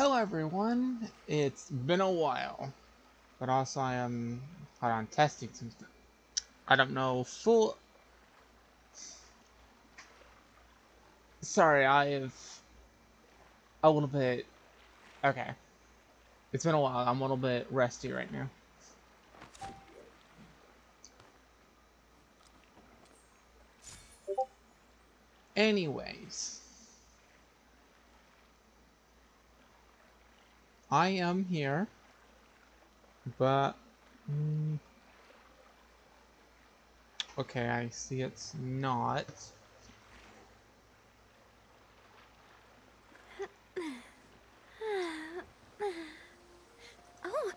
Hello everyone, it's been a while, but also I am hot on testing some stuff. I don't know full. Sorry, I have a little bit. Okay, it's been a while. I'm a little bit rusty right now. Anyways, I am here, but okay, I see it's not. Oh,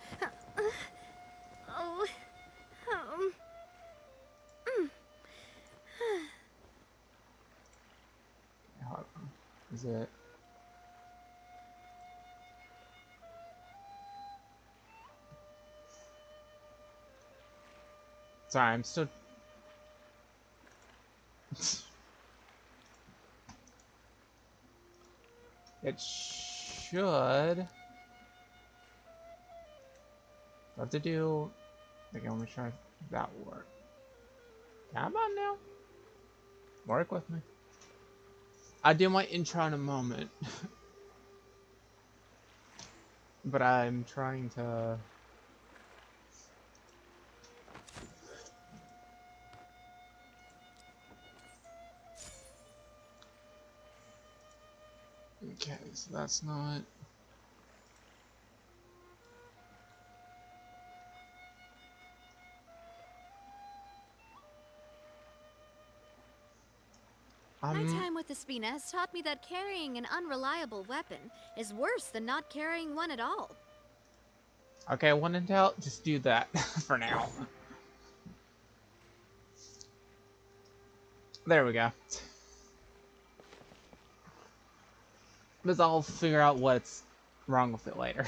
oh, um, Hold on. Is it? Sorry, I'm still. It should. What to do? Okay, let me try if that work. Come on now. Work with me. I'll do my intro in a moment. But I'm trying to... Okay, so that's not... my time with the Spina has taught me that carrying an unreliable weapon is worse than not carrying one at all. Okay, one in doubt, just do that for now. There we go. But I'll figure out what's wrong with it later.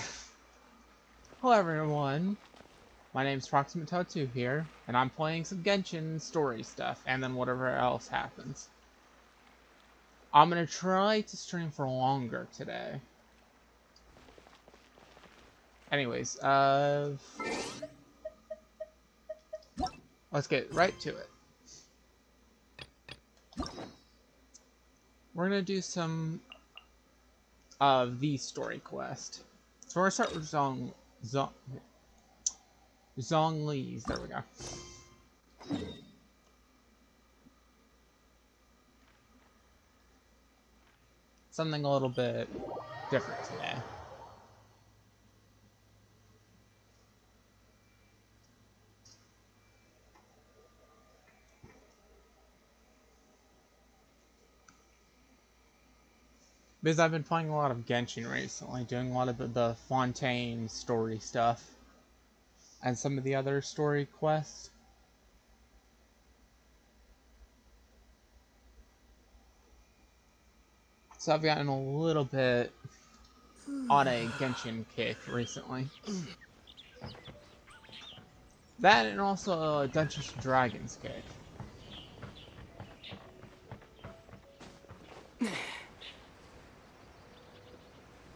Hello everyone, my name's Proxi 2 here, and I'm playing some Genshin story stuff, and then whatever else happens. I'm gonna try to stream for longer today. Anyways, let's get right to it. We're gonna do some of the story quest. So we're gonna start with Zhongli's. There we go. Something a little bit different today. Because I've been playing a lot of Genshin recently, doing a lot of the Fontaine story stuff. And some of the other story quests. So I've gotten a little bit on a Genshin kick recently. That and also a Dungeons & Dragons kick.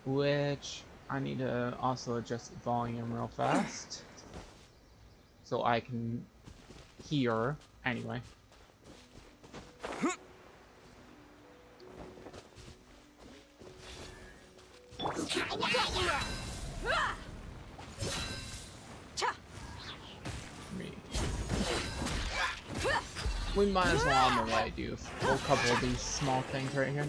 Which I need to also adjust the volume real fast. So I can hear anyway. We might as well on the way do a couple of these small things right here.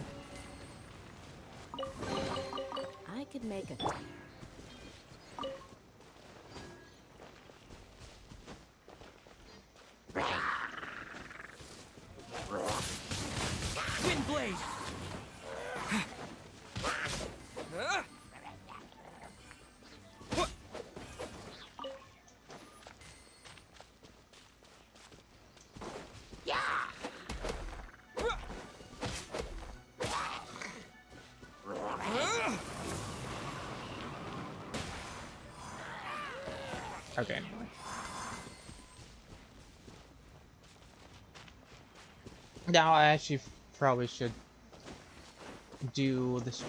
I could make a... Windblade! Okay, anyway. Now I actually probably should do this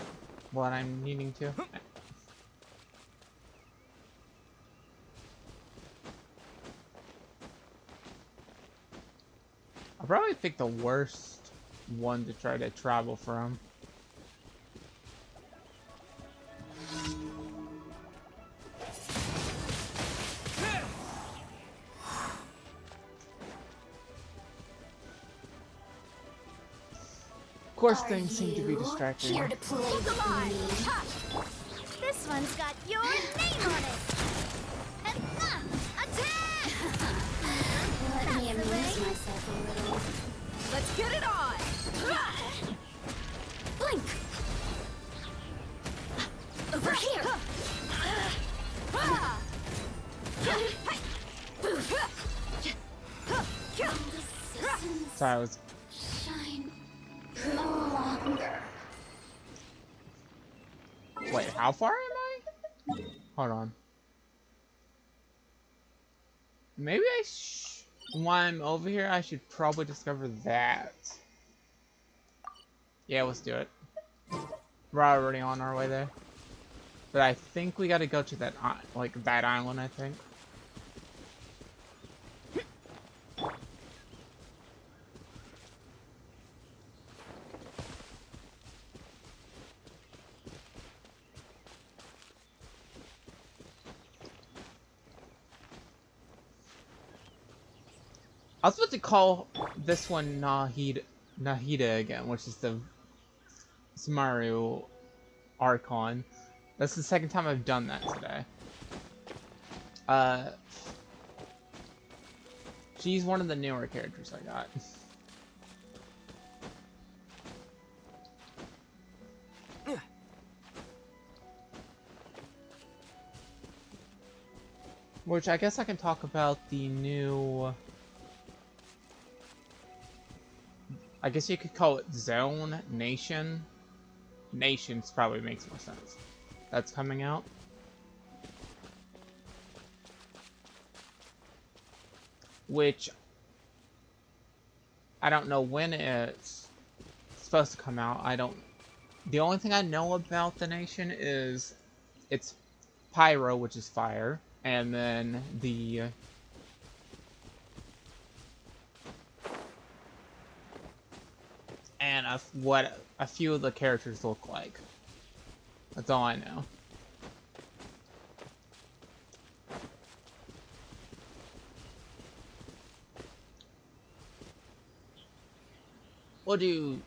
what I'm needing to. probably picked the worst one to try to travel from. Of course, things seem to be distracting. Here to play with me. This one's got your name on it. Attack! Let me amuse myself a little. Let's get it on. Blink. Over here. Sorry, I was. Shine no longer. Wait, how far am I? Hold on. Maybe while I'm over here, I should probably discover that. Yeah, let's do it. We're already on our way there. But I think we gotta go to that, that island, I think. I was supposed to call this one Nahida again, which is the Sumaru Archon. That's the second time I've done that today. She's one of the newer characters I got. Which I guess I can talk about the new... I guess you could call it Zone, Nation. Nations probably makes more sense. That's coming out. Which I don't know when it's supposed to come out. The only thing I know about the Nation is it's Pyro, which is fire, and then what a few of the characters look like. That's all I know. We'll do...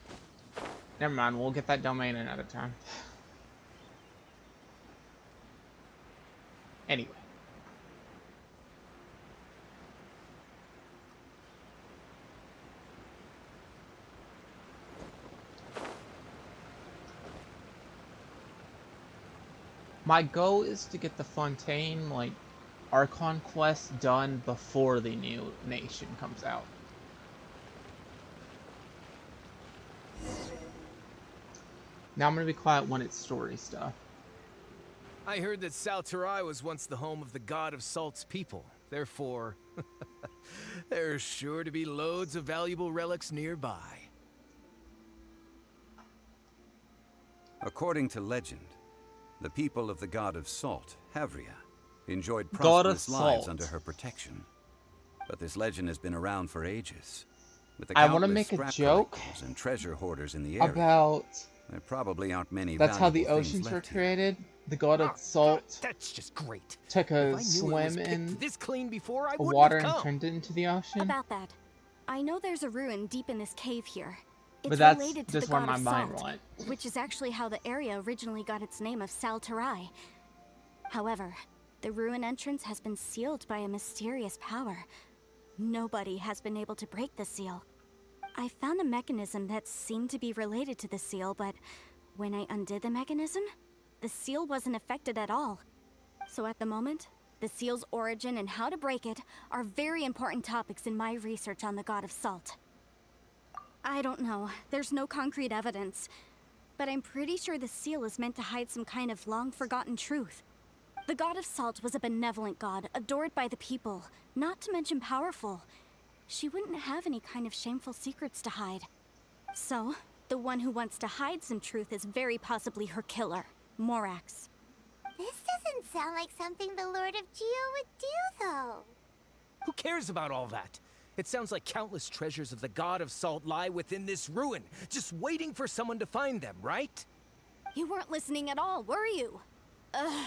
Never mind, we'll get that domain another time. Anyway. My goal is to get the Fontaine, Archon quest done before the new Nation comes out. Now I'm gonna be quiet when it's story stuff. I heard that Salterai was once the home of the god of Salt's people. Therefore, there's sure to be loads of valuable relics nearby. According to legend, the people of the god of Salt, Havria, enjoyed prosperous lives under her protection. But this legend has been around for ages. With the I want to countless make a scrap joke collectors and treasure hoarders in the area, about... there probably aren't many That's how the valuable things oceans were left here. created. The god of salt That's just great. took If I a knew it was swim picked in this clean before, I the wouldn't water have and come. turned it into the ocean. About that, I know there's a ruin deep in this cave here. It's But that's related to just the where god my of mind salt, went. which is actually how the area originally got its name of Salterai. However, the ruin entrance has been sealed by a mysterious power. Nobody has been able to break the seal. I found a mechanism that seemed to be related to the seal, but when I undid the mechanism, the seal wasn't affected at all. So at the moment, the seal's origin and how to break it are very important topics in my research on the god of salt. I don't know, there's no concrete evidence, but I'm pretty sure the seal is meant to hide some kind of long-forgotten truth. The god of salt was a benevolent god, adored by the people, not to mention powerful. She wouldn't have any kind of shameful secrets to hide. So, the one who wants to hide some truth is very possibly her killer, Morax. This doesn't sound like something the Lord of Geo would do, though. Who cares about all that? It sounds like countless treasures of the God of Salt lie within this ruin, just waiting for someone to find them, right? You weren't listening at all, were you? Ugh.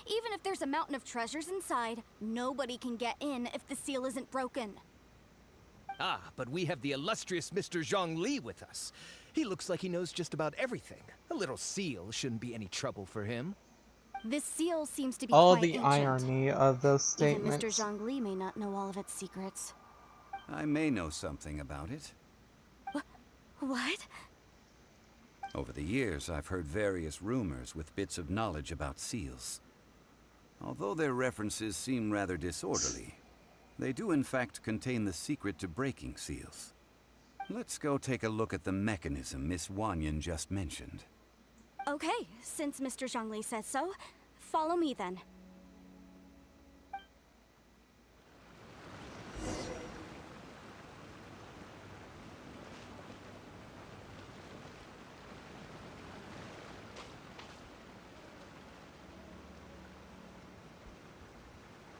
Even if there's a mountain of treasures inside, nobody can get in if the seal isn't broken. Ah, but we have the illustrious Mr. Zhongli with us. He looks like he knows just about everything. A little seal shouldn't be any trouble for him. This seal seems to be All quite the ancient. irony of those Even statements. Mr. Zhongli may not know all of its secrets. I may know something about it. What? Over the years, I've heard various rumors with bits of knowledge about seals. Although their references seem rather disorderly, they do in fact contain the secret to breaking seals. Let's go take a look at the mechanism Miss Wanyan just mentioned. Okay, since Mr. Zhongli says so, follow me then.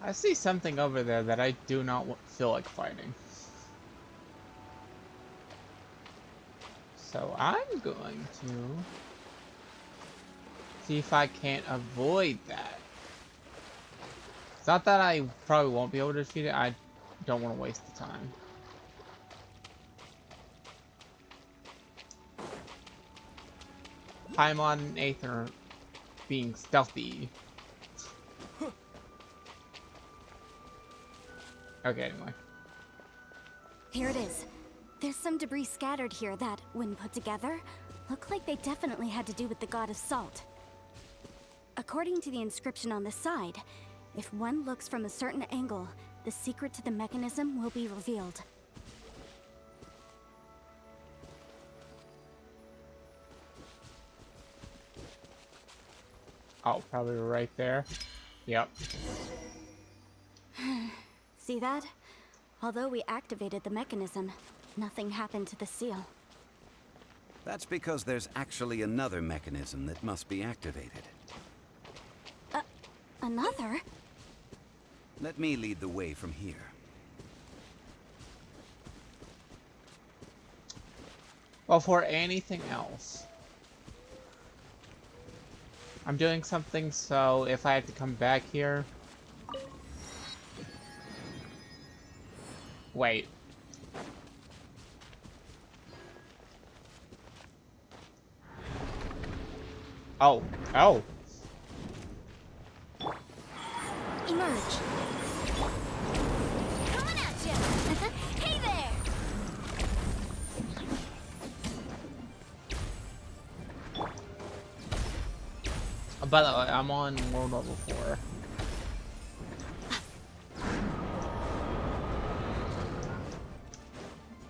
I see something over there that I do not feel like fighting. So I'm going to see if I can't avoid that. It's not that I probably won't be able to defeat it, I don't want to waste the time. Paimon and Aether are being stealthy. Okay, anyway. Here it is. There's some debris scattered here that, when put together, look like they definitely had to do with the God of Salt. According to the inscription on the side, if one looks from a certain angle, the secret to the mechanism will be revealed. Oh, probably right there. Yep. See that? Although we activated the mechanism, nothing happened to the seal. That's because there's actually another mechanism that must be activated. Another? Let me lead the way from here. Before anything else, I'm doing something so if I have to come back here. Wait. Oh. Oh. Emerge. Coming at you! Hey there! By the way, I'm on world level 4.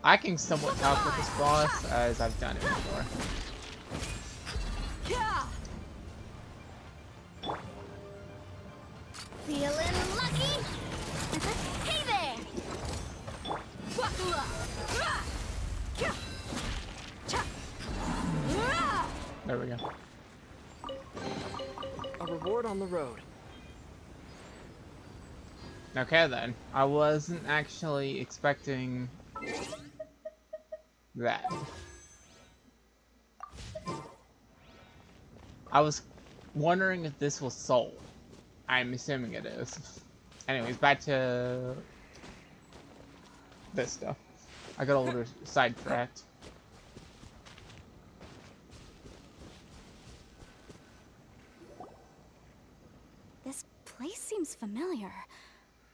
I can somewhat talk with this boss, as I've done it before. Feeling lucky? Hey there! Buckle up! There we go. A reward on the road. Okay then. I wasn't actually expecting that. I was wondering if this was Soul. I'm assuming it is. Anyways, back to this stuff. I got a little sidetracked. This place seems familiar.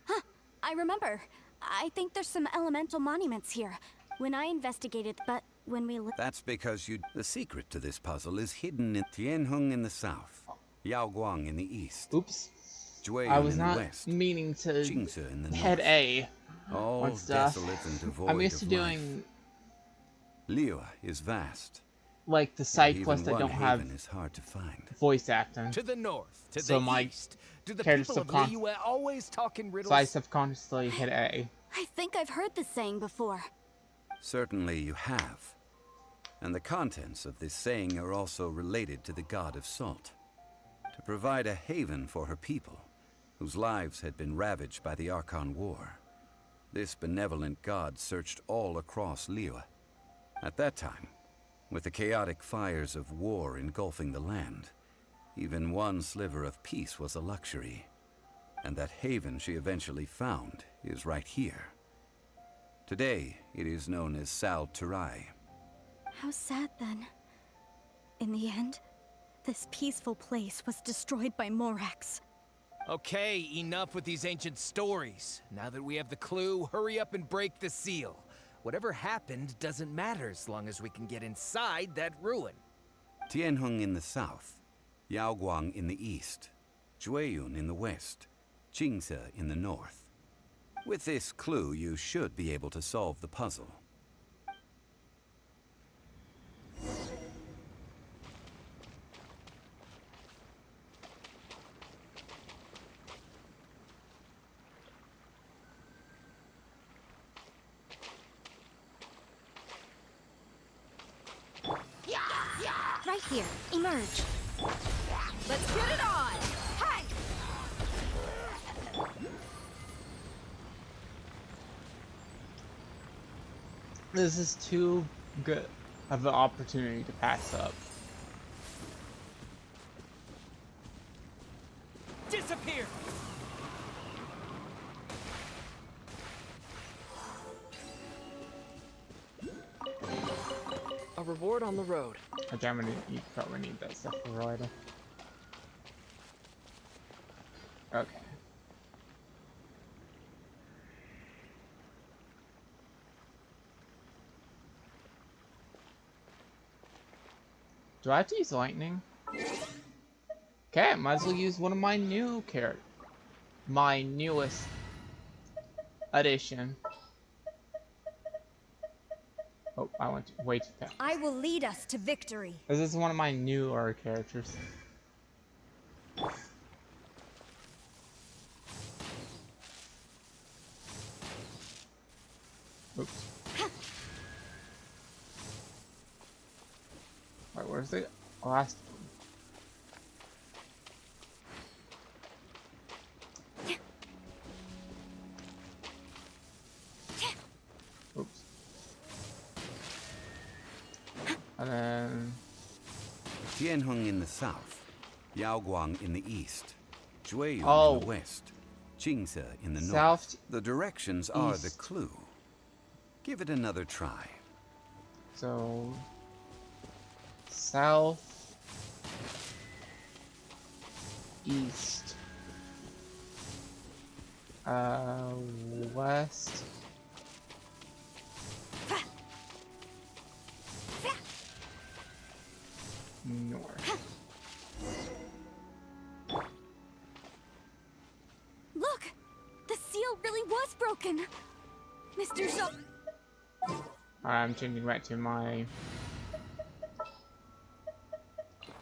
Huh, I remember. I think there's some elemental monuments here. When I investigated, but when we looked... That's because the secret to this puzzle is hidden in Tianheng in the south, Yaoguang in the east, Oops. Jueyun I was in the not west, meaning to Jingze in the head north. A. All on stuff. desolate and devoid I'm used to of life. doing Liyue is vast. like the but side even quests that one don't have haven is hard to find. voice acting. To the north, to So the my east. Do the character people of subcon- Liyue always talk in riddles? So I subconsciously hit A. I think I've heard this saying before. Certainly you have. And the contents of this saying are also related to the God of Salt. To provide a haven for her people, whose lives had been ravaged by the Archon War. This benevolent god searched all across Liyue. At that time, with the chaotic fires of war engulfing the land, even one sliver of peace was a luxury. And that haven she eventually found is right here. Today, it is known as Sal Turai. How sad then. In the end, this peaceful place was destroyed by Morax. Okay, enough with these ancient stories. Now that we have the clue, hurry up and break the seal. Whatever happened doesn't matter as long as we can get inside that ruin. Tianheng in the south, Yaoguang in the east, Jueyun in the west, Qingce in the north. With this clue, you should be able to solve the puzzle. Right here, emerge. Let's get it on! Hi! This is too good of an opportunity to pass up. Disappear! A reward on the road. Okay, I'm gonna probably need that stuff for later. Okay. Do I have to use lightning? Okay, might as well use one of my new characters. My newest addition. Oh, I went way too fast. I will lead us to victory. This is one of my newer characters. Oops. Wait, where's the last one? Oops. And then... Tianheng in the south, Yaoguang in the east, Jueyun in the west, Qingce in the north. South, The directions are the east. clue. Give it another try. So... South... East... West... North. Look! The seal really was broken! Mr. Zhou... I'm changing back to my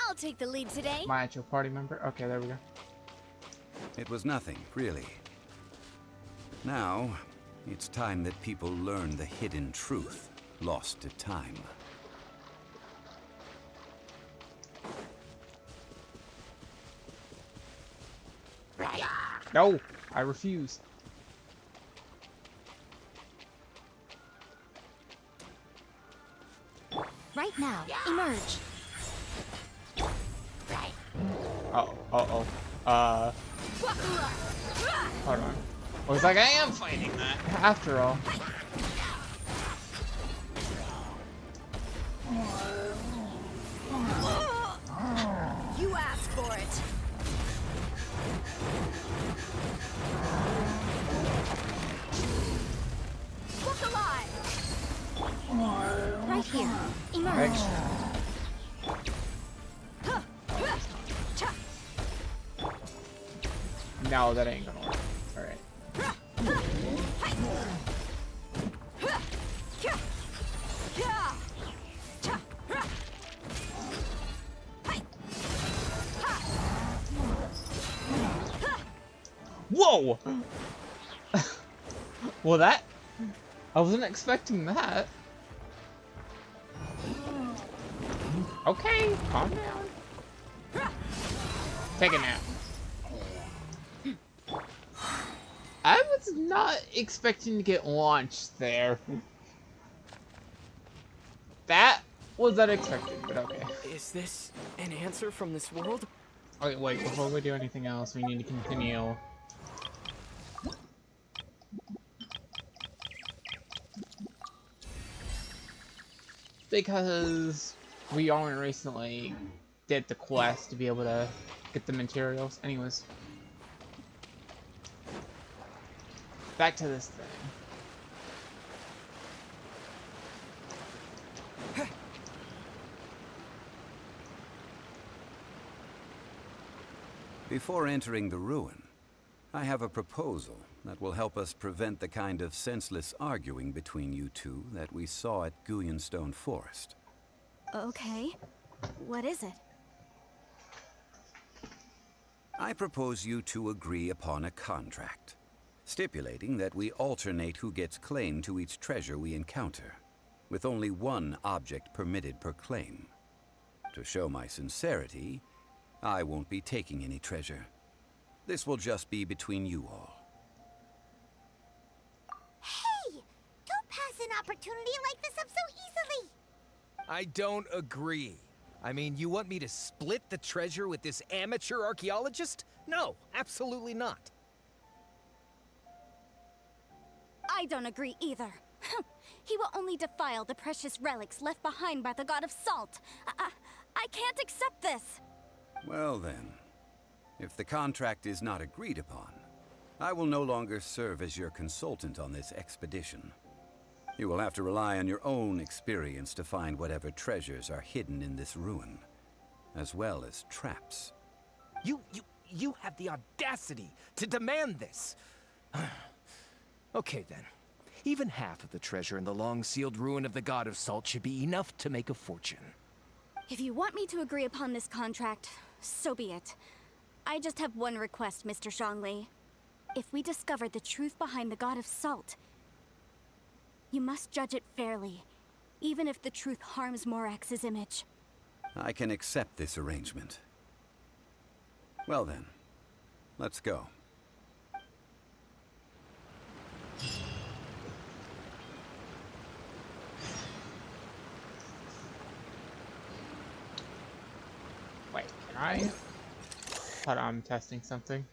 I'll take the lead today. actual party member. Okay, there we go. It was nothing, really. Now, it's time that people learn the hidden truth lost to time. No! I refuse. Right now, emerge. Oh. Hold on. Looks like I am fighting that, after all. You asked for it. Look alive! Right here, emerge. Thanks. No, that ain't gonna work. Alright. Whoa! Well, that... I wasn't expecting that. Okay, calm down. Take a nap. I would was not expecting to get launched there. That was unexpected, but okay. Is this an answer from this world? Okay, wait, before we do anything else, we need to continue. Because we only recently did the quest to be able to get the materials. Anyways. Back to this thing. Before entering the ruin, I have a proposal that will help us prevent the kind of senseless arguing between you two that we saw at Guyonstone Forest. Okay. What is it? I propose you two agree upon a contract, stipulating that we alternate who gets claim to each treasure we encounter, with only one object permitted per claim. To show my sincerity, I won't be taking any treasure. This will just be between you all. Hey! Don't pass an opportunity like this up so easily! I don't agree. I mean, you want me to split the treasure with this amateur archaeologist? No, absolutely not. I don't agree either. He will only defile the precious relics left behind by the god of salt. I can't accept this. Well then, if the contract is not agreed upon, I will no longer serve as your consultant on this expedition. You will have to rely on your own experience to find whatever treasures are hidden in this ruin, as well as traps. You have the audacity to demand this. Okay then. Even half of the treasure in the long-sealed ruin of the God of Salt should be enough to make a fortune. If you want me to agree upon this contract, so be it. I just have one request, Mr. Zhongli. If we discover the truth behind the God of Salt, you must judge it fairly, even if the truth harms Morax's image. I can accept this arrangement. Well then, let's go. Wait, can I? Thought I'm testing something.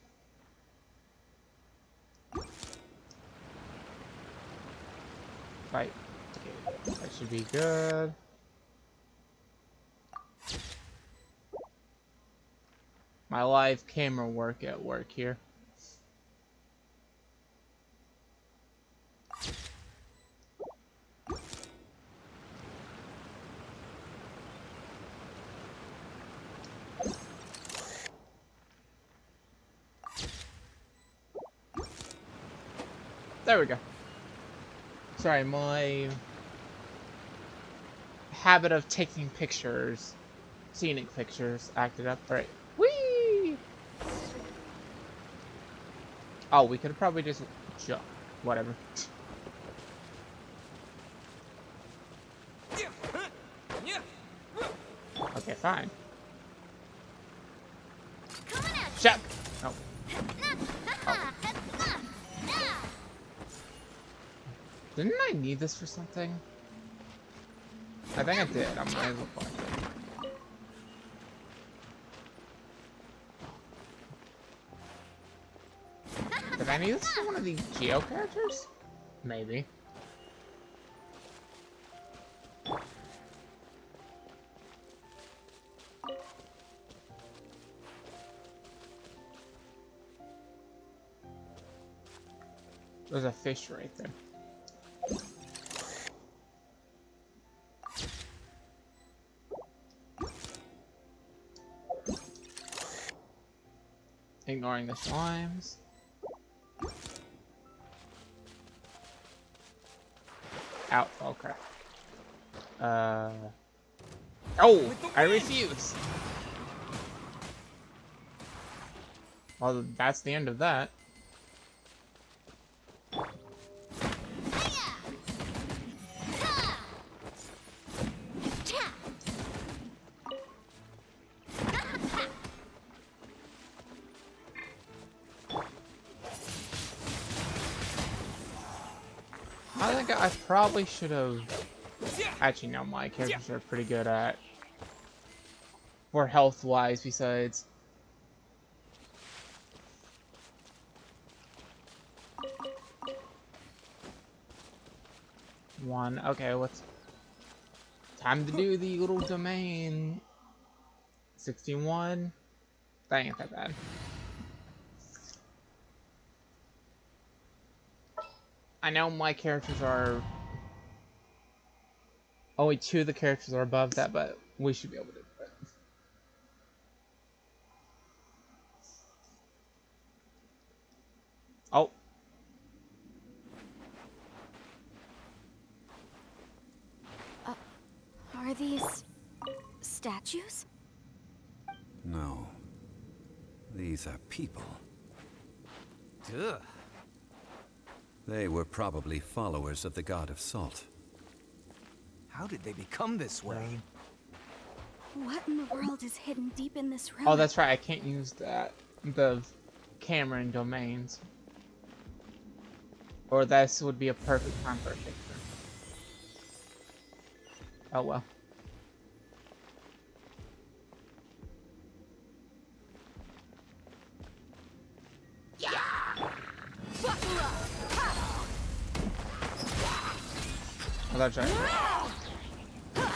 Right. Okay, that should be good. My live camera work at work here. There we go. Sorry, my habit of taking pictures, scenic pictures, acted up. Alright. Whee! Oh, we could have probably just jump. Whatever. Okay, fine. Check! Oh. Didn't I need this for something? I think I did. I might as well find it. Did I need this for one of these Geo characters? Maybe. There's a fish right there. Ignoring the slimes. Out. Oh crap. Oh! I refuse! Well, that's the end of that. I think I probably should have... Actually, no, my characters are pretty good at... For health-wise, besides... One. Okay, what's... Time to do the little domain. 61. That ain't that bad. I know my characters are... Only 2 of the characters are above that, but we should be able to do it. Oh. Are these statues? No. These are people. Ugh. They were probably followers of the god of salt. How did they become this way? What in the world is hidden deep in this room? Oh, that's right. I can't use that. The camera in domains. Or this would be a perfect time for a picture. Oh well. Oh, that's right.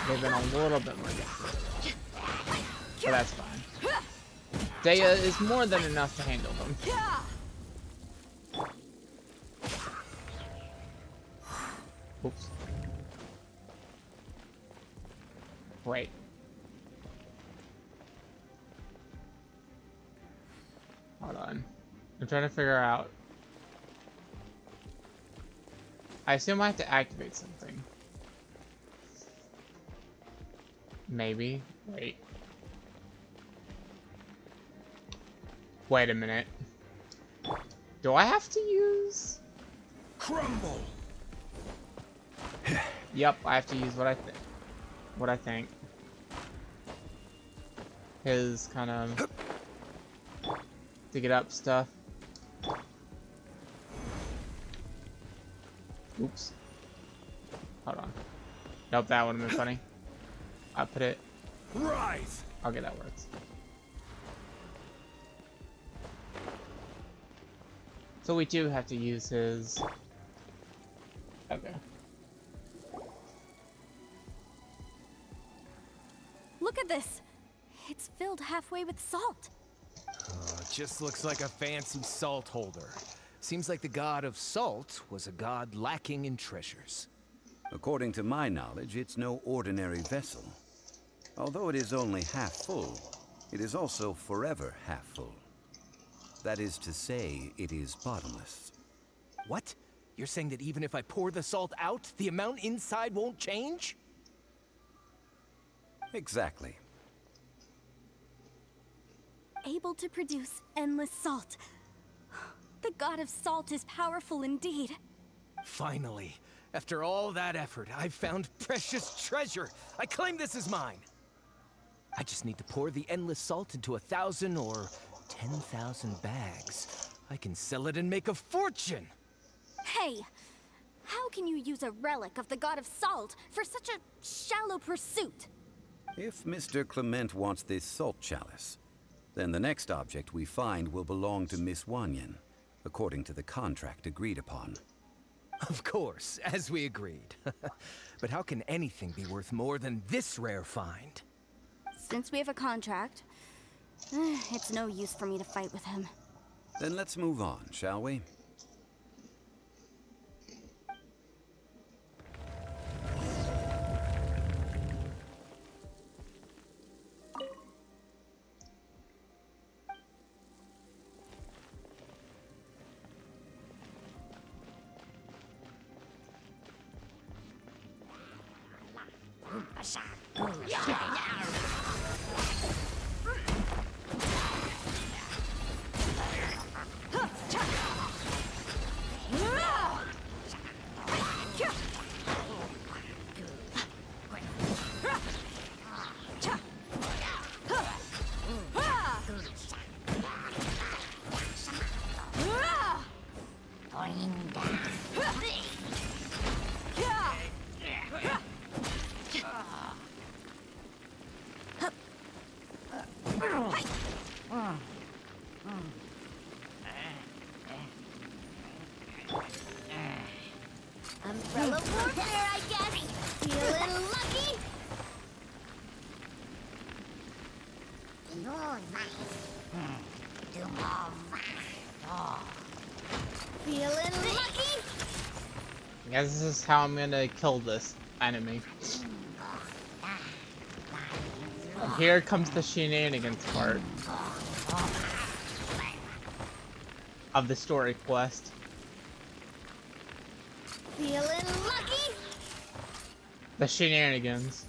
They've been a little bit more difficult. But that's fine. Daya is more than enough to handle them. Oops. Wait. Hold on. I'm trying to figure out. I assume I have to activate something. Maybe. Wait. Wait a minute. Do I have to use? Crumble. Yep, I have to use what I think. What I think. His kind of dig it up stuff. Oops. Hold on. Nope, that would have been funny. I put it. Rise. Okay, that works. So we do have to use his. Okay. Look at this. It's filled halfway with salt. Just looks like a fancy salt holder. Seems like the god of salt was a god lacking in treasures. According to my knowledge, it's no ordinary vessel. Although it is only half full, it is also forever half full. That is to say, it is bottomless. What? You're saying that even if I pour the salt out, the amount inside won't change? Exactly. Able to produce endless salt. The god of salt is powerful indeed. Finally, after all that effort, I've found precious treasure. I claim this as mine. I just need to pour the endless salt into 1,000 or 10,000 bags. I can sell it and make a fortune. Hey, how can you use a relic of the god of salt for such a shallow pursuit? If Mr. Clement wants this salt chalice, then the next object we find will belong to Miss Wanyan, according to the contract agreed upon. Of course, as we agreed. But how can anything be worth more than this rare find? Since we have a contract, it's no use for me to fight with him. Then let's move on, shall we? guess this is how I'm gonna kill this enemy. And here comes the shenanigans part of the story quest. Feeling lucky? The shenanigans.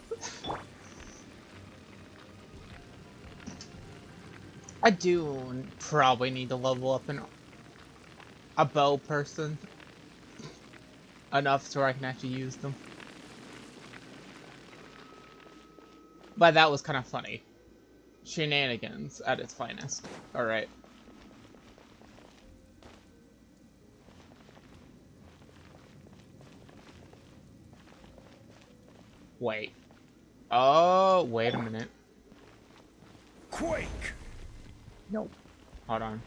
I do probably need to level up a bow person enough so I can actually use them. But that was kind of funny. Shenanigans at its finest. Alright. Wait. Oh, wait a minute. Quake! Nope. Hold on.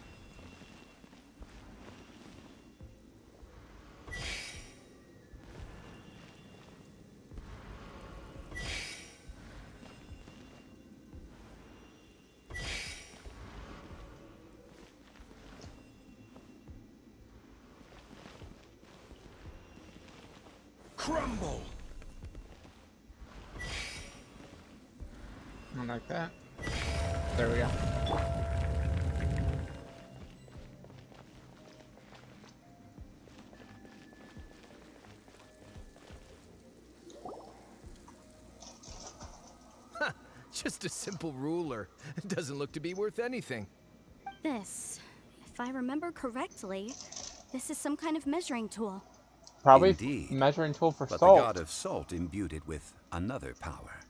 Crumble! Not like that. There we go. Just a simple ruler. It doesn't look to be worth anything. This, if I remember correctly, this is some kind of measuring tool. Probably Indeed. measuring tool for But salt. the god of salt imbued it with another power.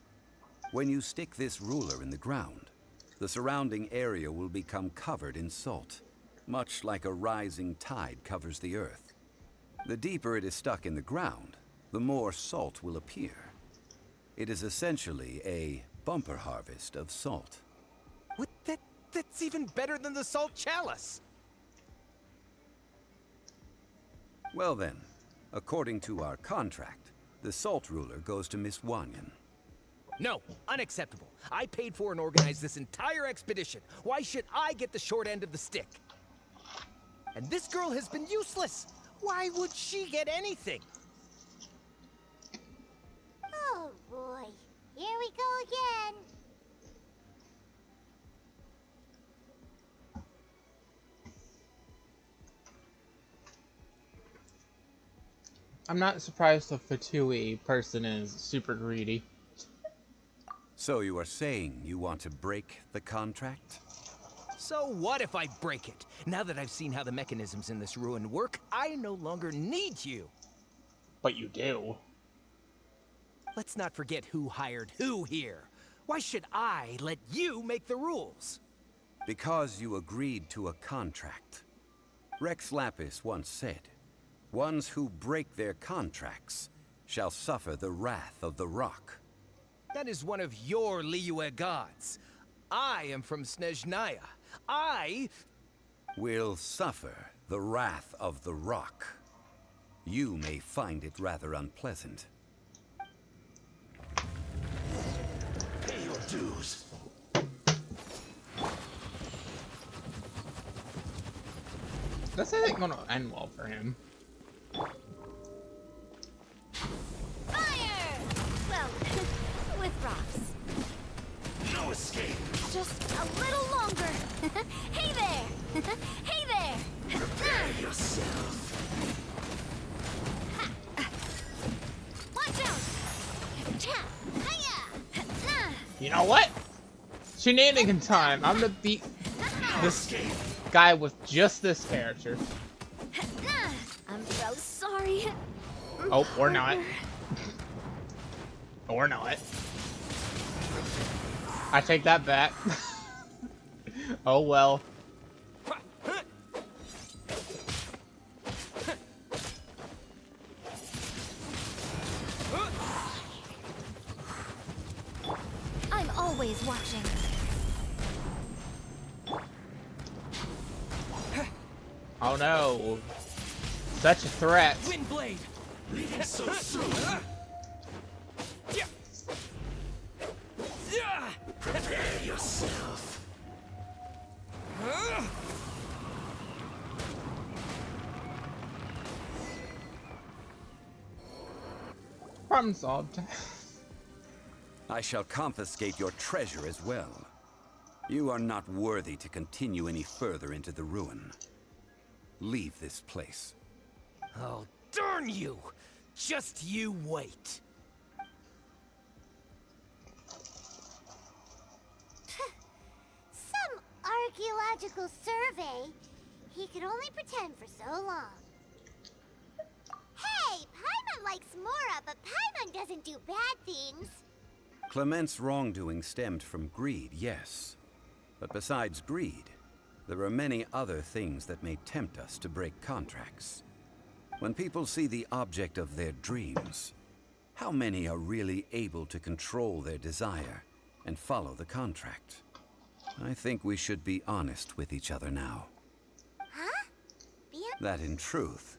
When you stick this ruler in the ground, the surrounding area will become covered in salt, much like a rising tide covers the earth. The deeper it is stuck in the ground, the more salt will appear. It is essentially a bumper harvest of salt. What? That's even better than the salt chalice! Well then, according to our contract, the salt ruler goes to Miss Wanyan. No, unacceptable. I paid for and organized this entire expedition. Why should I get the short end of the stick? And this girl has been useless. Why would she get anything? Oh boy, here we go again. I'm not surprised the Fatui person is super greedy. So you are saying you want to break the contract? So what if I break it? Now that I've seen how the mechanisms in this ruin work, I no longer need you. But you do. Let's not forget who hired who here. Why should I let you make the rules? Because you agreed to a contract. Rex Lapis once said, "Ones who break their contracts shall suffer the wrath of the rock." That is one of your Liyue gods. I am from Snezhnaya. I will suffer the wrath of the rock. You may find it rather unpleasant. pay your dues. This isn't gonna end well for him. Fire! Well, with rocks. No escape. Just a little longer. Hey there! Hey there! Prepare yourself. Watch out! Cha! Hiya! You know what? Shenanigan time. I'm gonna beat this guy with just this character. I'm so sorry. Oh, or not. Or not. I take that back. Oh well. I'm always watching. Oh no. Such a threat. Windblade. Leaving so soon. Prepare yourself. Problem solved. I shall confiscate your treasure as well. You are not worthy to continue any further into the ruin. Leave this place. Oh, darn you! Just you wait. Some archaeological survey. He could only pretend for so long. Hey, Paimon likes Mora, but Paimon doesn't do bad things. Clement's wrongdoing stemmed from greed, yes. But besides greed, there are many other things that may tempt us to break contracts. When people see the object of their dreams, how many are really able to control their desire and follow the contract? I think we should be honest with each other now. Huh? That in truth,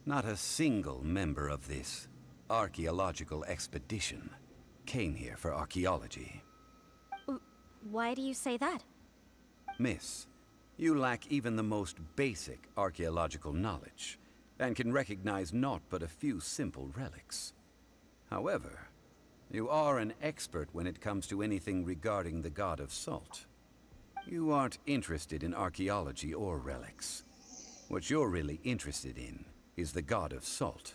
not a single member of this archaeological expedition came here for archaeology. Why do you say that? Miss, you lack even the most basic archaeological knowledge, and can recognize naught but a few simple relics. However, you are an expert when it comes to anything regarding the god of salt. You aren't interested in archaeology or relics. What you're really interested in is the god of salt.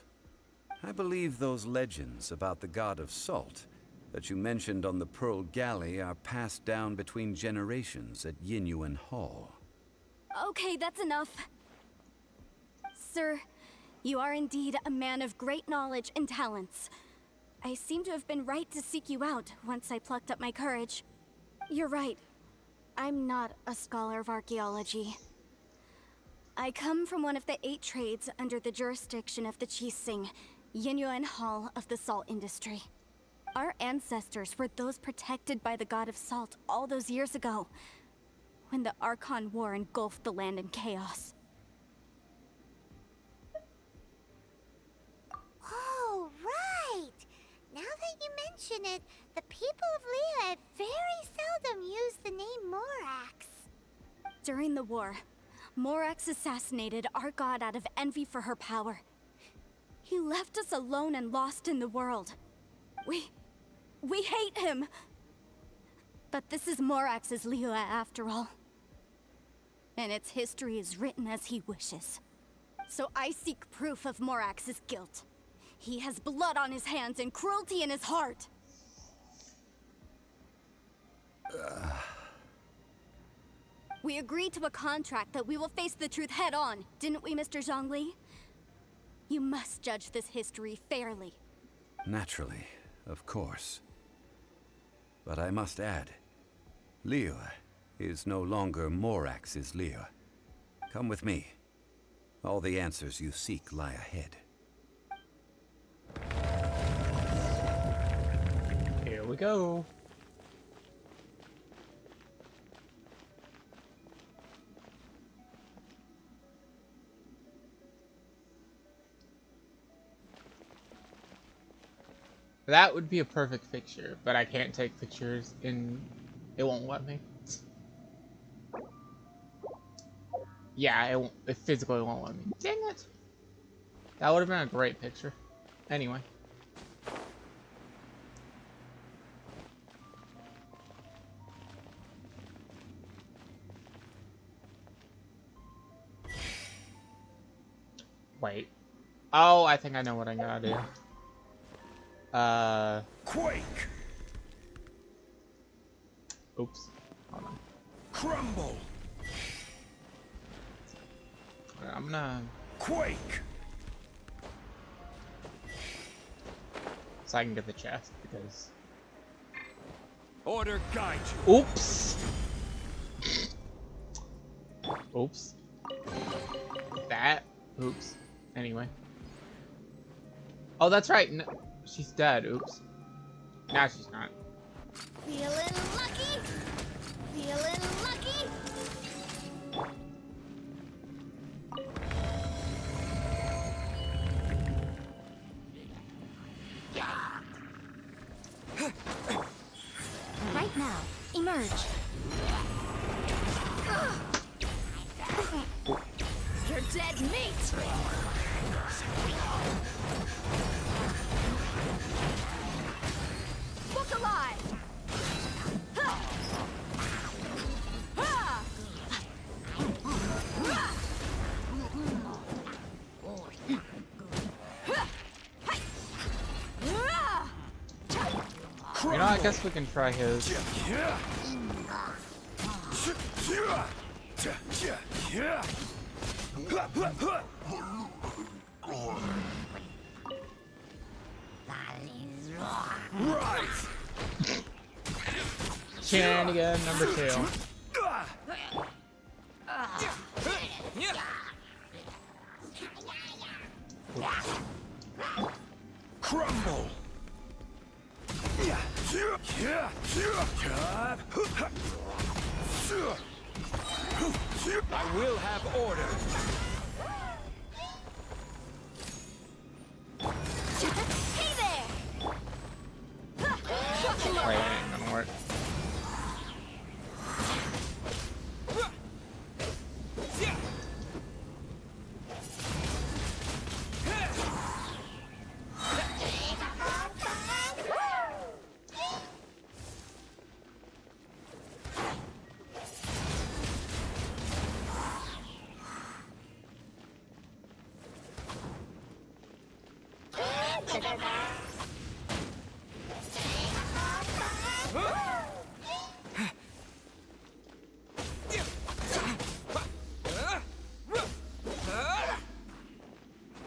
I believe those legends about the god of salt that you mentioned on the Pearl Galley are passed down between generations at Yinyuan Hall. Okay, that's enough. Sir, you are indeed a man of great knowledge and talents. I seem to have been right to seek you out once I plucked up my courage. You're right. I'm not a scholar of archaeology. I come from one of the 8 trades under the jurisdiction of the Qixing, Yinyuan Hall of the salt industry. Our ancestors were those protected by the god of salt all those years ago, when the Archon War engulfed the land in chaos. Oh, right! Now that you mention it, the people of Liyue very seldom use the name Morax. During the war, Morax assassinated our god out of envy for her power. He left us alone and lost in the world. We hate him! But this is Morax's Liyue after all. And its history is written as he wishes. So I seek proof of Morax's guilt. He has blood on his hands and cruelty in his heart. We agreed to a contract that we will face the truth head on, didn't we, Mr. Zhongli? You must judge this history fairly. Naturally, of course. But I must add, Liyue is no longer Morax's Liyue. Come with me. All the answers you seek lie ahead. Here we go. That would be a perfect picture, but I can't take pictures and it won't let me. Yeah, it physically won't let me. Dang it! That would have been a great picture. Anyway. Wait. Oh, I think I know what I'm gonna do. Quake! Oops. Hold on. Crumble! I'm gonna... Quake! So I can get the chest, because... Order guide you. Oops! Oops. That? Oops. Anyway. Oh, that's right! No, she's dead. Oops. Now she's not. Feeling lucky? Feeling lucky? Right now, emerge. You're dead meat! I guess we can try his. Shenanigans number 2. Crumble! I will have order. Hey there! Wait, that ain't gonna work.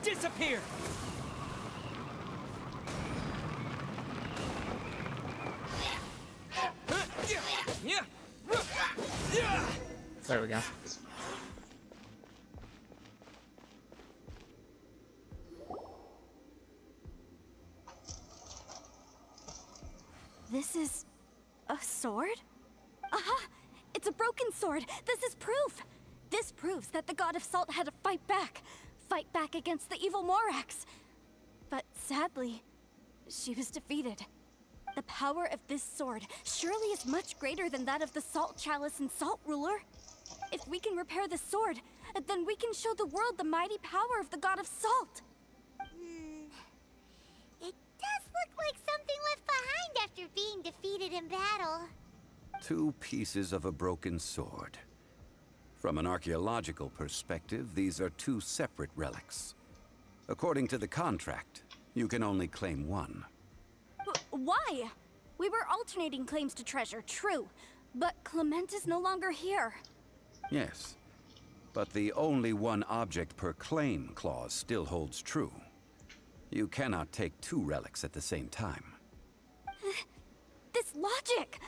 Disappear! There we go. This is a sword? Aha! It's a broken sword! This is proof! This proves that the god of salt had to fight back. Fight back against the evil Morax. But sadly, she was defeated. The power of this sword surely is much greater than that of the Salt Chalice and Salt Ruler. If we can repair the sword, then we can show the world the mighty power of the god of salt. It does look like something left behind after being defeated in battle. 2 pieces of a broken sword. From an archaeological perspective, these are 2 separate relics. According to the contract, you can only claim one. Why? We were alternating claims to treasure, true. But Clement is no longer here. Yes, but the only one object per claim clause still holds true. You cannot take 2 relics at the same time. This logic!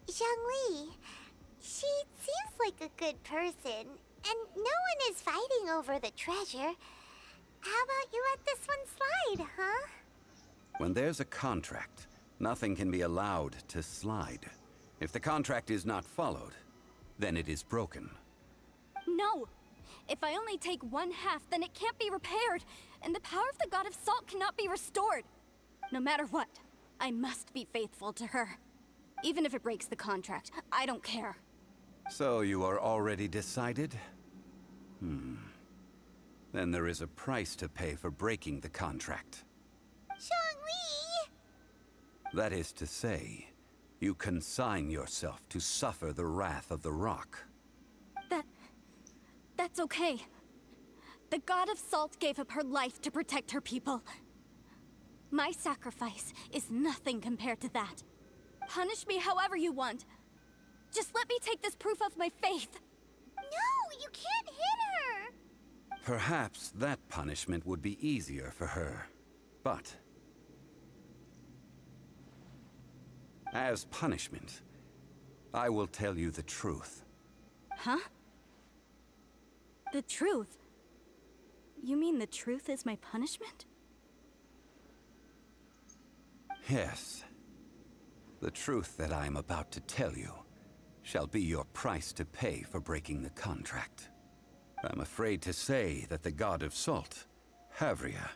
Zhongli, she seems like a good person, and no one is fighting over the treasure. How about you let this one slide, huh? When there's a contract, nothing can be allowed to slide. If the contract is not followed, then it is broken. No! If I only take 1/2, then it can't be repaired, and the power of the god of salt cannot be restored. No matter what, I must be faithful to her. Even if it breaks the contract, I don't care. So you are already decided? Then there is a price to pay for breaking the contract. Zhongli! That is to say, you consign yourself to suffer the wrath of the rock. That's okay. The god of salt gave up her life to protect her people. My sacrifice is nothing compared to that. Punish me however you want. Just let me take this proof of my faith. No, you can't hit her! Perhaps that punishment would be easier for her. But as punishment, I will tell you the truth. Huh? The truth? You mean the truth is my punishment? Yes. The truth that I am about to tell you shall be your price to pay for breaking the contract. I'm afraid to say that the god of salt, Havria,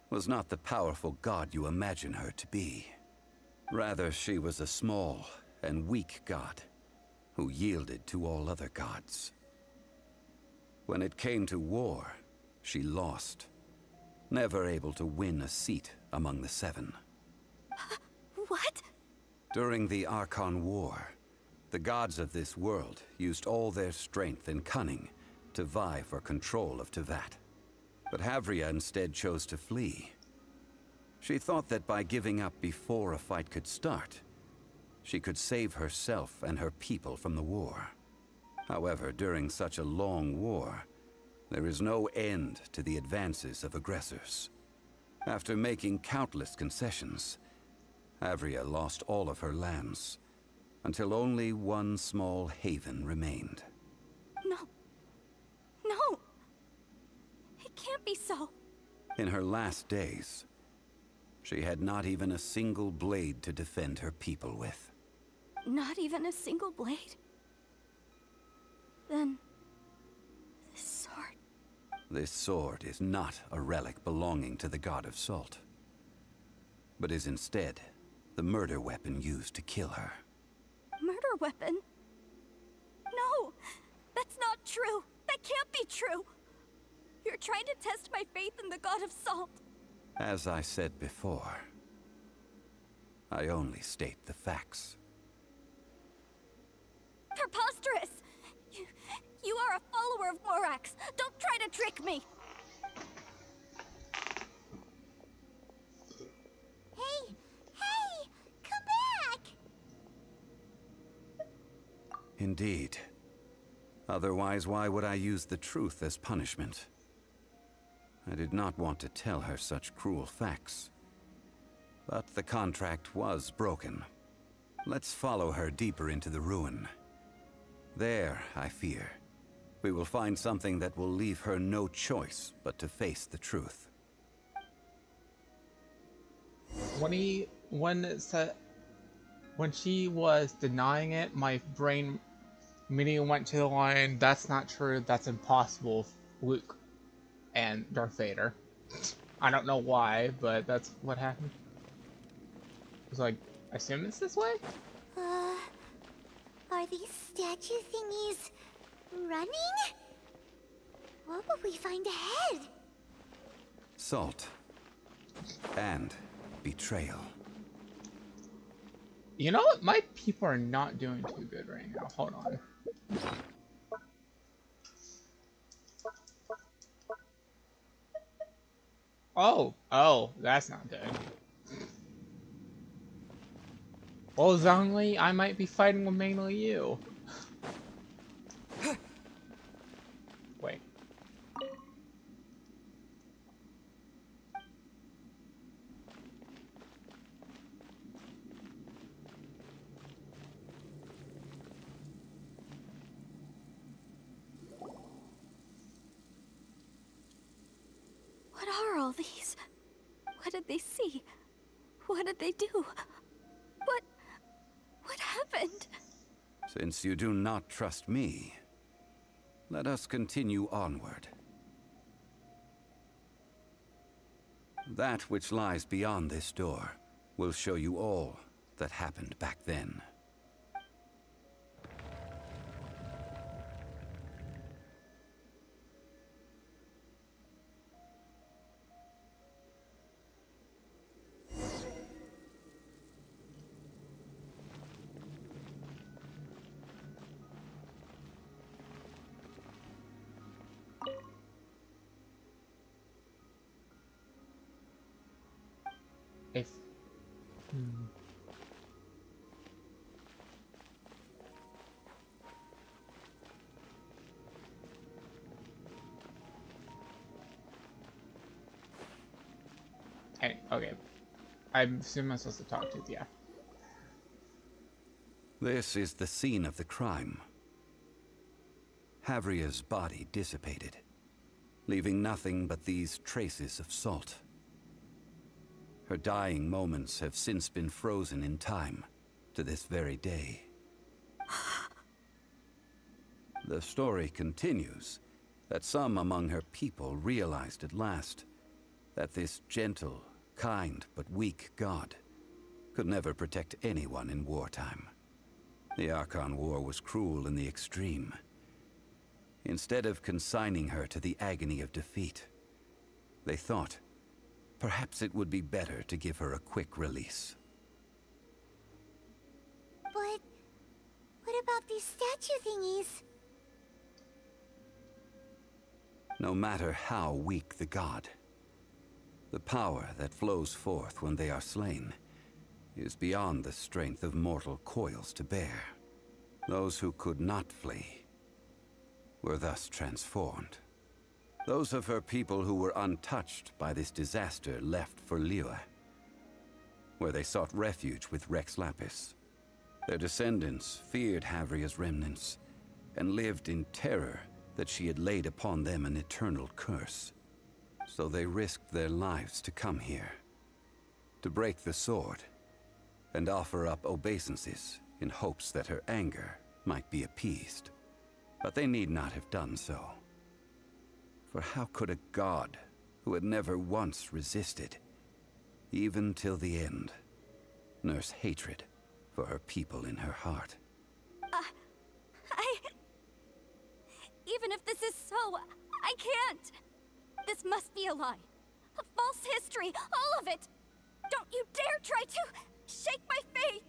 was not the powerful god you imagine her to be. Rather, she was a small and weak god who yielded to all other gods. When it came to war, she lost, never able to win a seat among the 7. What? During the Archon War, the gods of this world used all their strength and cunning to vie for control of Tevat. But Havria instead chose to flee. She thought that by giving up before a fight could start, she could save herself and her people from the war. However, during such a long war, there is no end to the advances of aggressors. After making countless concessions, Avria lost all of her lands, until only one small haven remained. No. No! It can't be so. In her last days, she had not even a single blade to defend her people with. Not even a single blade? Then... this sword... This sword is not a relic belonging to the god of salt, but is instead the murder weapon used to kill her. Murder weapon? No! That's not true! That can't be true! You're trying to test my faith in the god of salt! As I said before, I only state the facts. Preposterous! You are a follower of Morax! Don't try to trick me! Hey! Hey! Come back! Indeed. Otherwise, why would I use the truth as punishment? I did not want to tell her such cruel facts. But the contract was broken. Let's follow her deeper into the ruin. There, I fear, we will find something that will leave her no choice but to face the truth. When she was denying it, my brain immediately went to the line, "That's not true, that's impossible, Luke and Darth Vader." I don't know why, but that's what happened. It was like, I assume it's this way? Are these statue thingies running? What will we find ahead? Salt. And betrayal. You know what? My people are not doing too good right now. Hold on. Oh, that's not good. Well, Zhongli, I might be fighting with mainly you. Wait. What are all these? What did they see? What did they do? What happened? Since you do not trust me, let us continue onward. That which lies beyond this door will show you all that happened back then. If... Hey, okay. I assume I'm supposed to talk to you, yeah. This is the scene of the crime. Havria's body dissipated, leaving nothing but these traces of salt. Her dying moments have since been frozen in time to this very day. The story continues that some among her people realized at last that this gentle, kind, but weak god could never protect anyone in wartime. The Archon War was cruel in the extreme. Instead of consigning her to the agony of defeat, they thought perhaps it would be better to give her a quick release. But what about these statue thingies? No matter how weak the god, The power that flows forth when they are slain is beyond the strength of mortal coils to bear. Those who could not flee were thus transformed. Those of her people who were untouched by this disaster left for Liyue, where they sought refuge with Rex Lapis. Their descendants feared Havria's remnants and lived in terror that she had laid upon them an eternal curse. So they risked their lives to come here, to break the sword, and offer up obeisances in hopes that her anger might be appeased. But they need not have done so. For how could a god who had never once resisted, even till the end, nurse hatred for her people in her heart? Even if this is so, I can't! This must be a lie. A false history, all of it! Don't you dare try to shake my faith!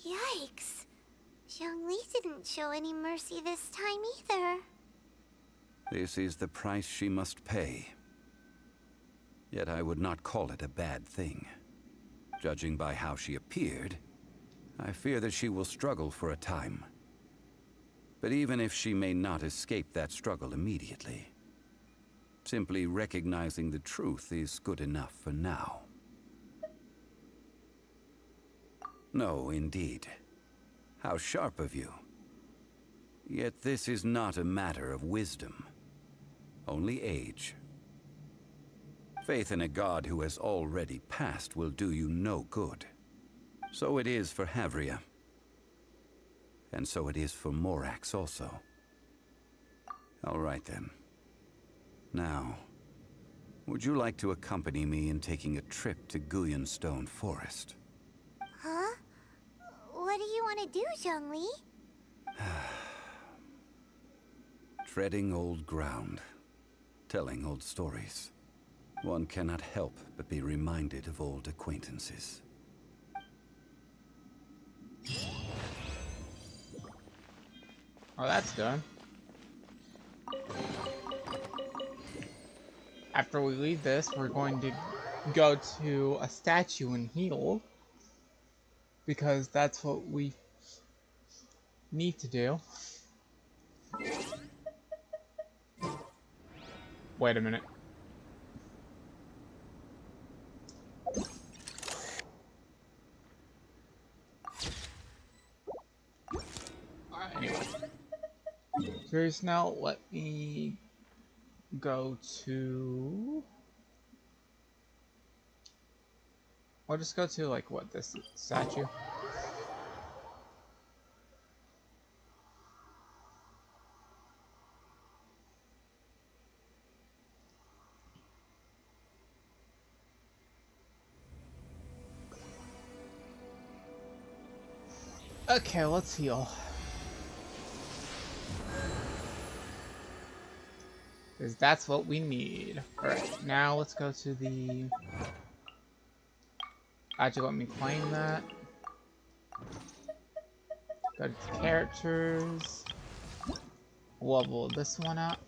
Yikes. Zhongli didn't show any mercy this time either. This is the price she must pay. Yet I would not call it a bad thing. Judging by how she appeared, I fear that she will struggle for a time. But even if she may not escape that struggle immediately, simply recognizing the truth is good enough for now. No, indeed. How sharp of you. Yet this is not a matter of wisdom, only age. Faith in a god who has already passed will do you no good. So it is for Havria. And so it is for Morax also. All right then. Now, would you like to accompany me in taking a trip to Guyanstone Forest? Huh? What do you want to do, Zhongli? Treading old ground, telling old stories. One cannot help but be reminded of old acquaintances. Oh, that's done. After we leave this, we're going to go to a statue and heal. Because that's what we need to do. Wait a minute. Anyway. Here's now, let me go to... I'll just go to, like, what, this statue? Okay, let's heal. Because that's what we need. Alright, now let's go to the... Actually, let me claim that. Go to characters. Level this one up.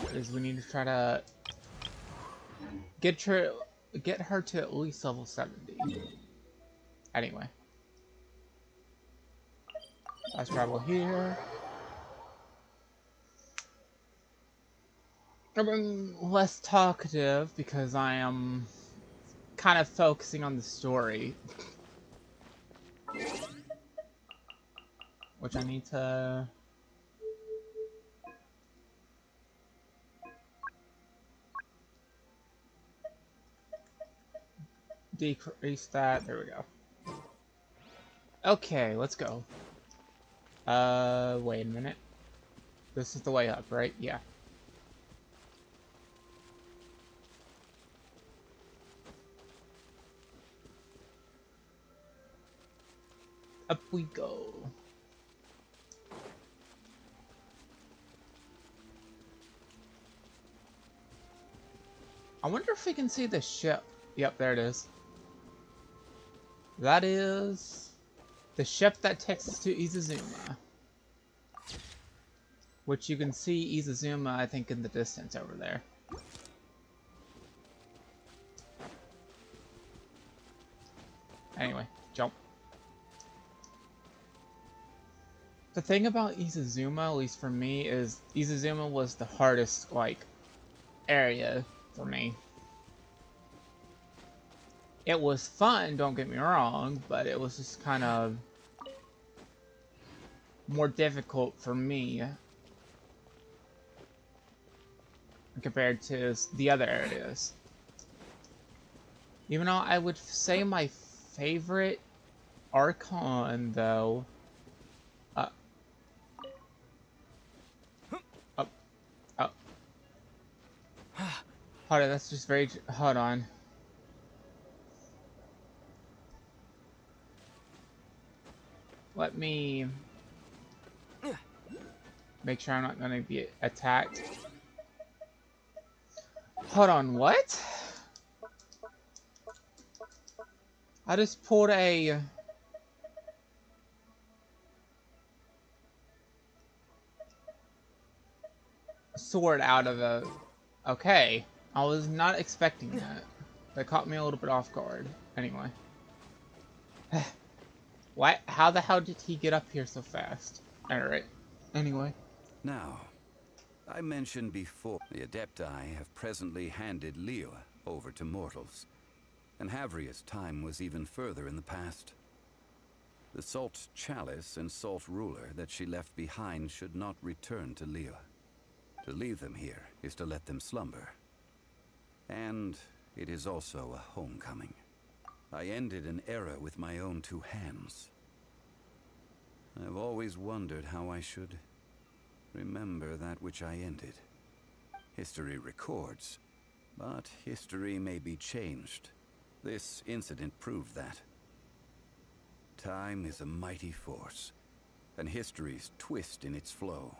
Because we need to try to get her to at least level 70. Anyway. Let's travel here. I'm less talkative because I am kind of focusing on the story. Which I need to... decrease that. There we go. Okay, let's go. Wait a minute. This is the way up, right? Yeah. Up we go. I wonder if we can see the ship. Yep, there it is. That is The ship that takes us to Izazuma. Which you can see Izazuma, I think, in the distance over there. Anyway, jump. The thing about Izazuma, at least for me, is Izazuma was the hardest, like, area for me. It was fun, don't get me wrong, but it was just kind of more difficult for me compared to the other areas. Even though I would say my favorite Archon, though, hold on, that's just very, hold on. Let me make sure I'm not going to be attacked. Hold on, what? I just pulled a... sword out of a... Okay. I was not expecting that. That caught me a little bit off guard. Anyway. What? How the hell did he get up here so fast? Alright. Anyway. Now, I mentioned before, the Adepti have presently handed Liyue over to mortals, and Havria's time was even further in the past. The Salt Chalice and Salt Ruler that she left behind should not return to Liyue. To leave them here is to let them slumber. And it is also a homecoming. I ended an era with my own two hands. I've always wondered how I should remember that which I ended. History records, but history may be changed. This incident proved that. Time is a mighty force, and history's twist in its flow.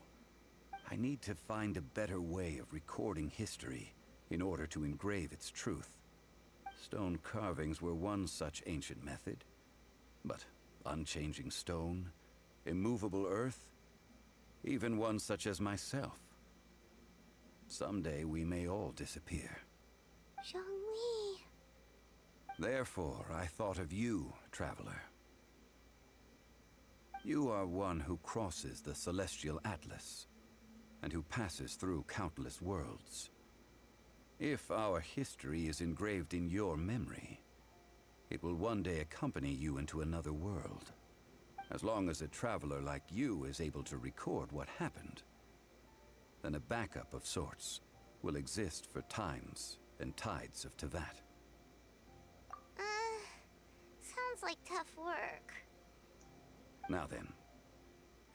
I need to find a better way of recording history in order to engrave its truth. Stone carvings were one such ancient method, but unchanging stone, immovable earth, even one such as myself. Someday we may all disappear. Zhongli. Therefore, I thought of you, traveler. You are one who crosses the celestial atlas, and who passes through countless worlds. If our history is engraved in your memory, it will one day accompany you into another world. As long as a traveler like you is able to record what happened, then a backup of sorts will exist for times and tides of Teyvat. Sounds like tough work. Now then,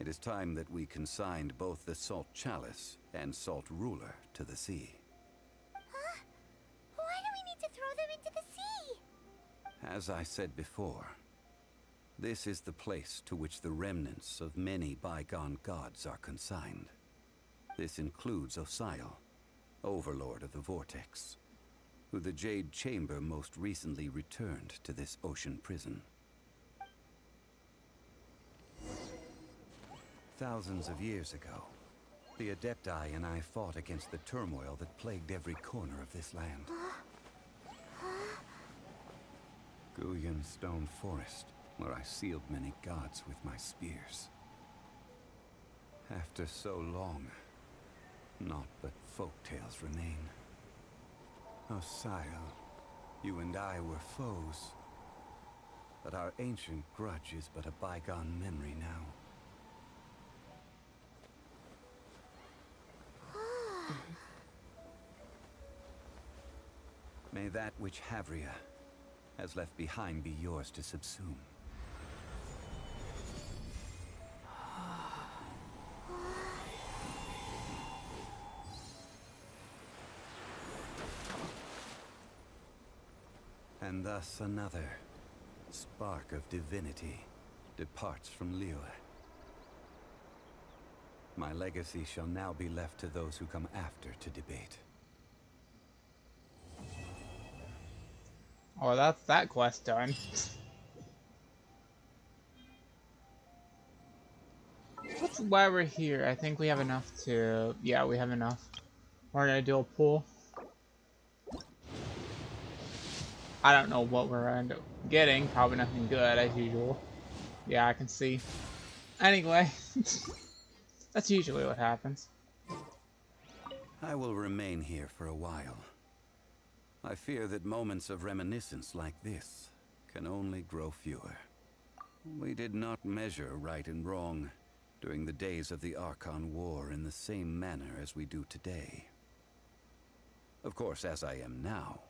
it is time that we consigned both the Salt Chalice and Salt Ruler to the sea. Huh? Why do we need to throw them into the sea? As I said before, this is the place to which the remnants of many bygone gods are consigned. This includes Osial, Overlord of the Vortex, who the Jade Chamber most recently returned to this ocean prison. Thousands of years ago, the Adepti and I fought against the turmoil that plagued every corner of this land. Guyan Stone Forest, where I sealed many gods with my spears. After so long, naught but folktales remain. Osial, you and I were foes, but our ancient grudge is but a bygone memory now. May that which Havria has left behind be yours to subsume. And thus another spark of divinity departs from Liyue. My legacy shall now be left to those who come after to debate. Oh, that's that quest done. why we're here. I think we have enough to... Yeah, we have enough. We're gonna do a pull. I don't know what we're gonna end up getting. Probably nothing good, as usual. Yeah, I can see. Anyway, that's usually what happens. I will remain here for a while. I fear that moments of reminiscence like this can only grow fewer. We did not measure right and wrong during the days of the Archon War in the same manner as we do today. Of course, as I am now,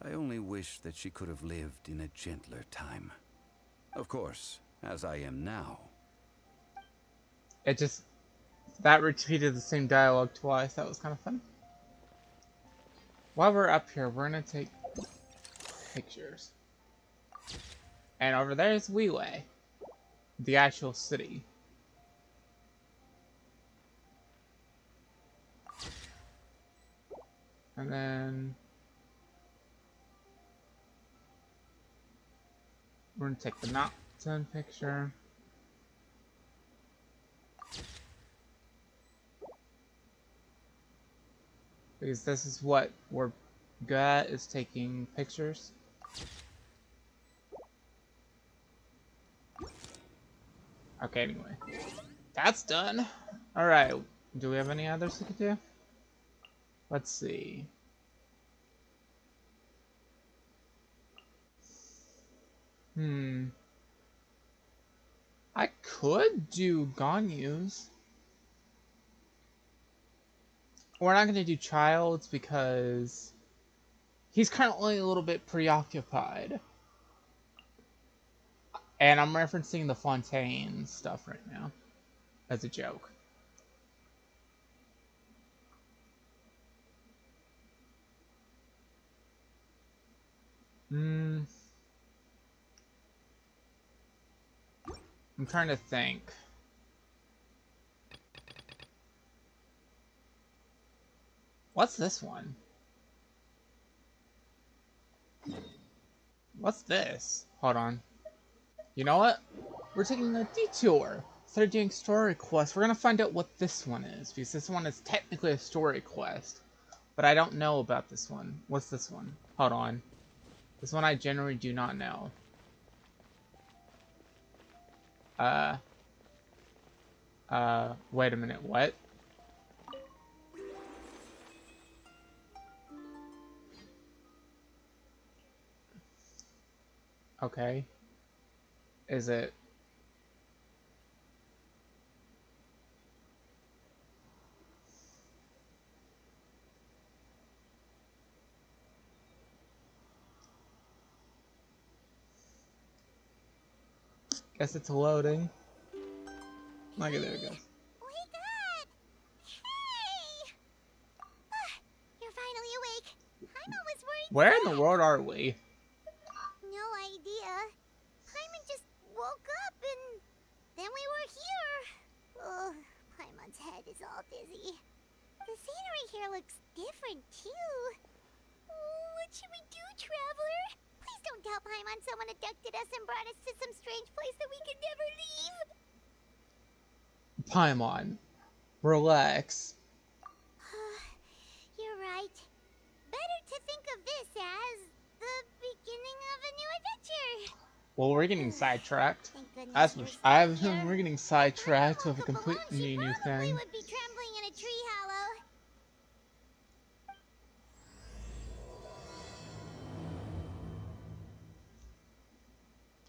I only wish that she could have lived in a gentler time. Of course, as I am now. It just... That repeated the same dialogue twice. That was kind of fun. While we're up here, we're gonna take pictures. And over there is Wee, the actual city. And then we're gonna take the mountain picture. Because this is what we're good at, is taking pictures. Okay, anyway. That's done. Alright, do we have any others we could do? Let's see. I could do Ganyu's. We're not going to do Child's because he's currently a little bit preoccupied. And I'm referencing the Fontaine stuff right now as a joke. I'm trying to think. What's this one? What's this? Hold on. You know what? We're taking a detour. Instead of doing story quests, we're gonna find out what this one is, because this one is technically a story quest. But I don't know about this one. What's this one? Hold on. This one I generally do not know. Wait a minute, what? Okay. Is it... Guess it's loading. Okay, there it goes. Wake up! Hey! You're finally awake. Paimon was worried. Where in the world are we? No idea. Paimon just woke up and then we were here. Oh, Paimon's head is all dizzy. The scenery here looks different too. Oh, what should we do, traveler? Please don't tell Paimon someone abducted us and brought us to some strange place that we could never leave. Paimon, relax. You're right. Better to think of this as the beginning of a new adventure. Well, we're getting sidetracked. Thank goodness As you're much, still we're here. getting sidetracked with a If Papa belonged, completely she new probably thing. would be trembling in a tree hollow.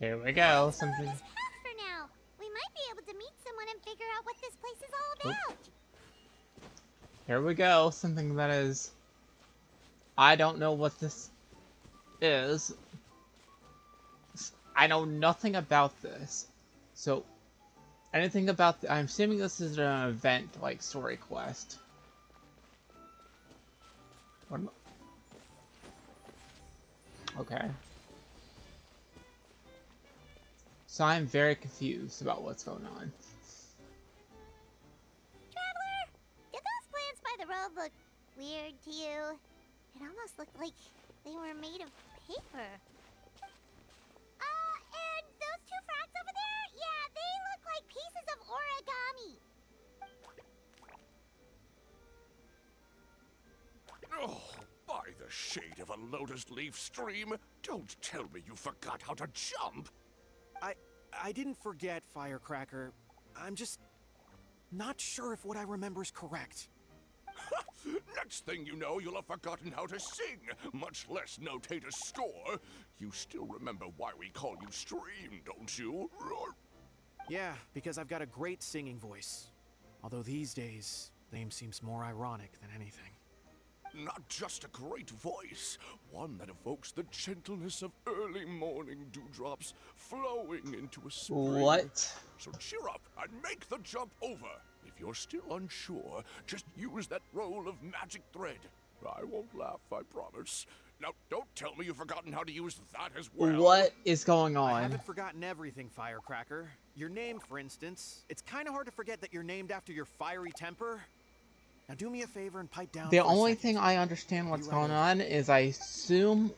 Here we go. Let's follow Something. this path for now. We might be able to meet someone and figure out what this place is all about. Here we go. Something that is. I don't know what this is. I know nothing about this. So, anything about I'm assuming this is an event like story quest. What am Okay. So I'm very confused about what's going on. Traveler, did those plants by the road look weird to you? It almost looked like they were made of paper. And those two frogs over there? Yeah, they look like pieces of origami. Oh, by the shade of a lotus leaf stream, don't tell me you forgot how to jump. I didn't forget, Firecracker. I'm just not sure if what I remember is correct. Next thing you know, you'll have forgotten how to sing, much less notate a score. You still remember why we call you Stream, don't you? Yeah, because I've got a great singing voice. Although these days, the name seems more ironic than anything. Not just a great voice, one that evokes the gentleness of early morning dewdrops flowing into a spring. What? So cheer up and make the jump over. If you're still unsure, just use that roll of magic thread. I won't laugh, I promise. Now, don't tell me you've forgotten how to use that as well. What is going I on? haven't forgotten everything, Firecracker. Your name, for instance. It's kind of hard to forget that you're named after your fiery temper. Now do me a favor and pipe down The for a only second. thing I understand what's You going right on is I assume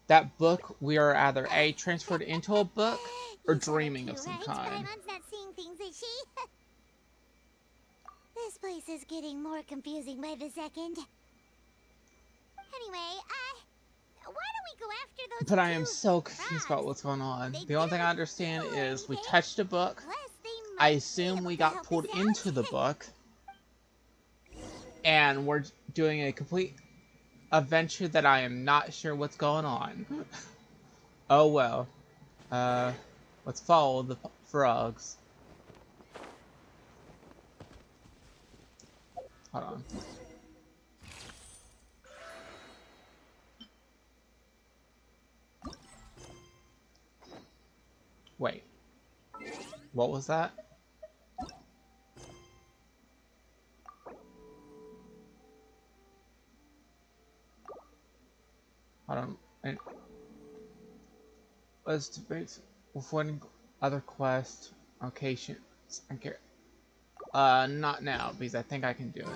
that book we are either A, transferred into a book, or dreaming of some kind. Paimon's not seeing things, is she? This place is getting more confusing by the second. Anyway, why don't we go after those But I am two so confused about frogs? what's going on. They The only thing I didn't understand do is we anything. touched a book. Plus, they I might be assume able we to got help pulled us out. into the book. And we're doing a complete adventure that I am not sure what's going on. Oh well. Let's follow the frogs. Hold on. Wait. What was that? I don't. And let's debate with one other quest locations. Okay. Not now because I think I can do it.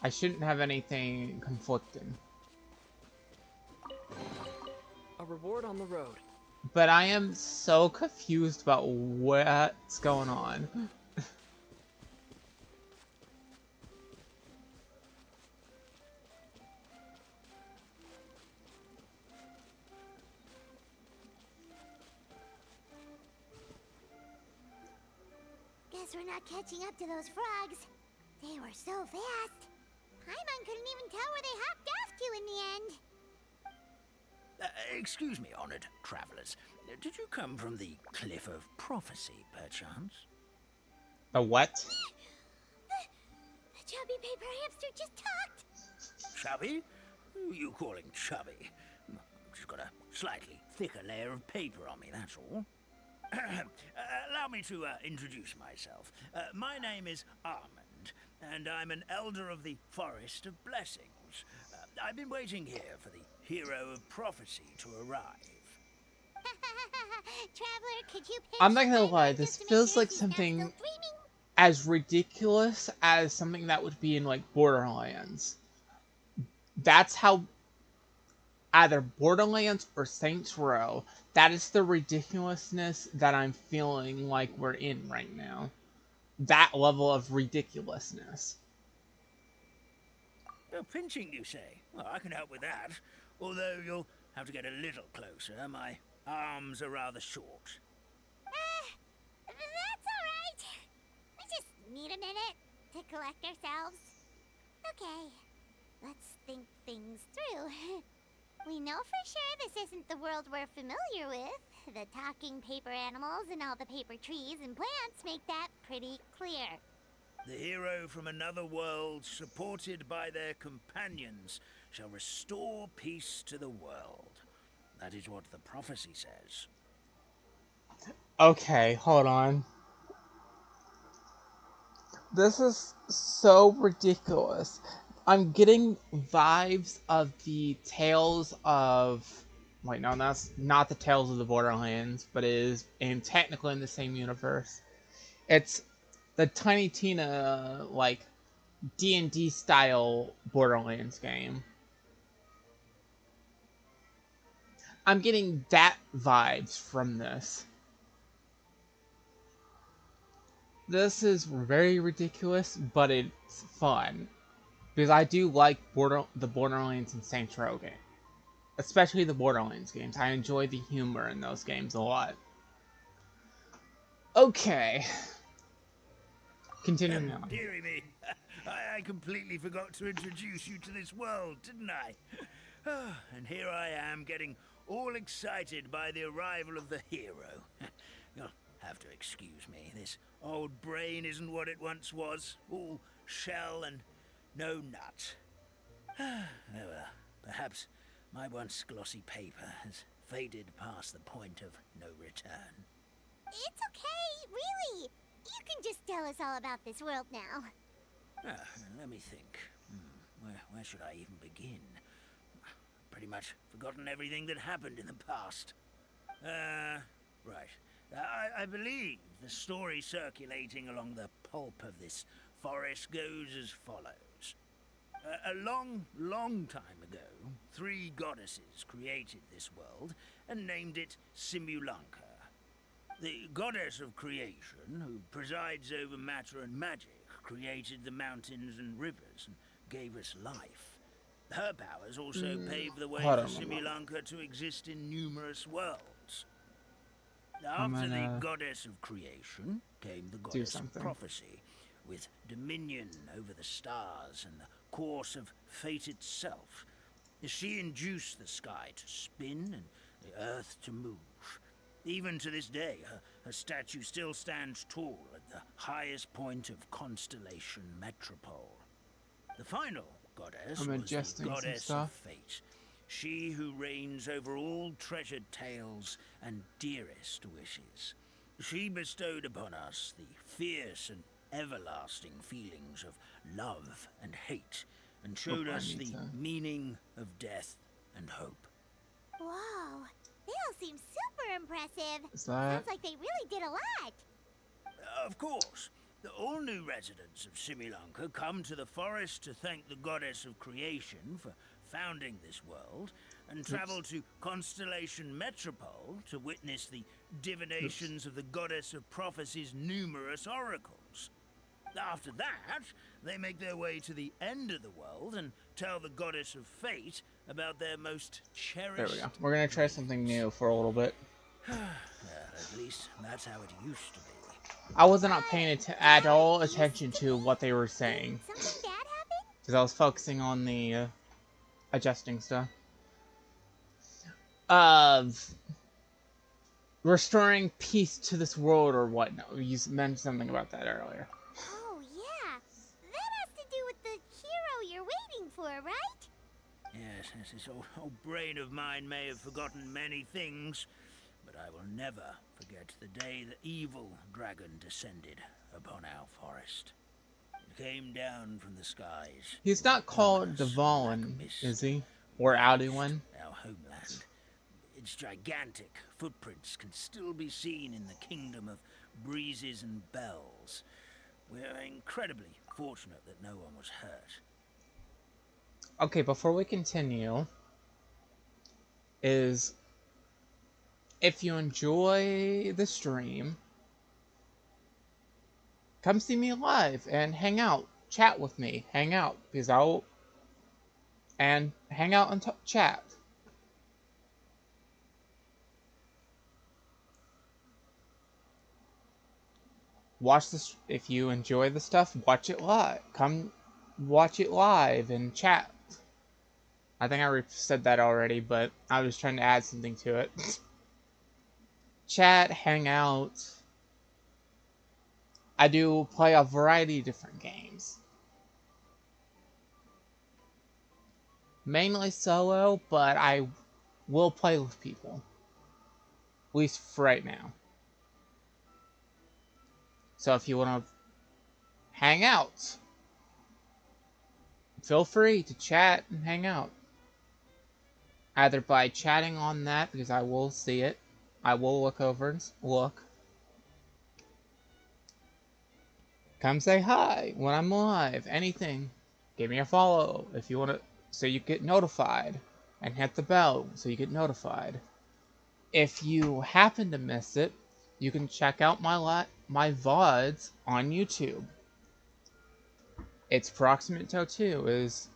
I shouldn't have anything conflicting. A reward on the road. But I am so confused about what's going on. Guess we're not catching up to those frogs. They were so fast. Paimon couldn't even tell where they hopped off to in the end. Excuse me, honored travelers. Did you come from the Cliff of Prophecy, perchance? A what? The chubby paper hamster just talked. Chubby? Who are you calling chubby? Just got a slightly thicker layer of paper on me, that's all. Allow me to introduce myself. My name is Armand, and I'm an elder of the Forest of Blessings. I've been waiting here for the hero of prophecy to arrive. Traveler, could you pitch I'm not gonna lie, Paimon this just to make feels sure like she's not something still dreaming? as ridiculous as something that would be in like Borderlands. That's how either Borderlands or Saints Row, that is the ridiculousness that I'm feeling like we're in right now. That level of ridiculousness. Oh, pinching, you say? Well, I can help with that. Although you'll have to get a little closer. My arms are rather short. That's alright. We just need a minute to collect ourselves. Okay, let's think things through. We know for sure this isn't the world we're familiar with. The talking paper animals and all the paper trees and plants make that pretty clear. The hero from another world, supported by their companions, shall restore peace to the world. That is what the prophecy says. Okay, hold on. This is so ridiculous. I'm getting vibes of the Tales of... Wait, no, that's not the Tales of the Borderlands, but it is technically in the same universe. It's the Tiny Tina, like, D&D style Borderlands game. I'm getting that vibes from this. This is very ridiculous, but it's fun. Because I do like the Borderlands and Saints Row game. Especially the Borderlands games. I enjoy the humor in those games a lot. Okay. Continuing on. Dearie me, I completely forgot to introduce you to this world, didn't I? And here I am, getting all excited by the arrival of the hero. You'll have to excuse me. This old brain isn't what it once was. All shell and no nut. Oh well, perhaps my once glossy paper has faded past the point of no return. It's okay, really. You can just tell us all about this world now. Let me think. Where should I even begin? Pretty much forgotten everything that happened in the past. Right. I believe the story circulating along the pulp of this forest goes as follows. A long, long time ago, 3 goddesses created this world and named it Simulanka. The goddess of creation, who presides over matter and magic, created the mountains and rivers and gave us life. Her powers also paved the way for Simulanka to exist in numerous worlds. After the goddess of creation came the goddess of prophecy, with dominion over the stars and the course of fate itself. She induced the sky to spin and the earth to move. Even to this day, her statue still stands tall at the highest point of Constellation Metropole. The final goddess was the goddess of fate. She who reigns over all treasured tales and dearest wishes. She bestowed upon us the fierce and everlasting feelings of love and hate, and showed us the meaning of death and hope. Whoa, they all seem super impressive. Sounds like they really did a lot. Of course. The all-new residents of Simulanka come to the forest to thank the goddess of creation for founding this world, and travel to Constellation Metropole to witness the divinations of the goddess of prophecy's numerous oracles. After that, they make their way to the end of the world and tell the goddess of fate about their most cherished... There we go. We're gonna try something new for a little bit. At least that's how it used to be. I was not paying at all attention to what they were saying. Something bad happened? Because I was focusing on the adjusting stuff. Restoring peace to this world or whatnot. You mentioned something about that earlier. Oh, yeah. That has to do with the hero you're waiting for, right? Yes, this old brain of mine may have forgotten many things, but I will never forget the day the evil dragon descended upon our forest. It came down from the skies. He's not called Dvalin, is he? Or Alduin? Our homeland. Its gigantic footprints can still be seen in the kingdom of breezes and bells. We're incredibly fortunate that no one was hurt. Okay, before we continue, if you enjoy the stream, come see me live and hang out, chat with me, hang out, because hang out and chat. Watch this, if you enjoy the stuff, watch it live. Come watch it live and chat. I think I said that already, but I was trying to add something to it. Chat, hang out. I do play a variety of different games. Mainly solo, but I will play with people. At least for right now. So if you want to hang out, feel free to chat and hang out. Either by chatting on that, because I will see it. I will look over and look. Come say hi when I'm live. Anything. Give me a follow if you want to, so you get notified. And hit the bell so you get notified. If you happen to miss it, you can check out my VODs on YouTube. It's Proximate Toe 2 is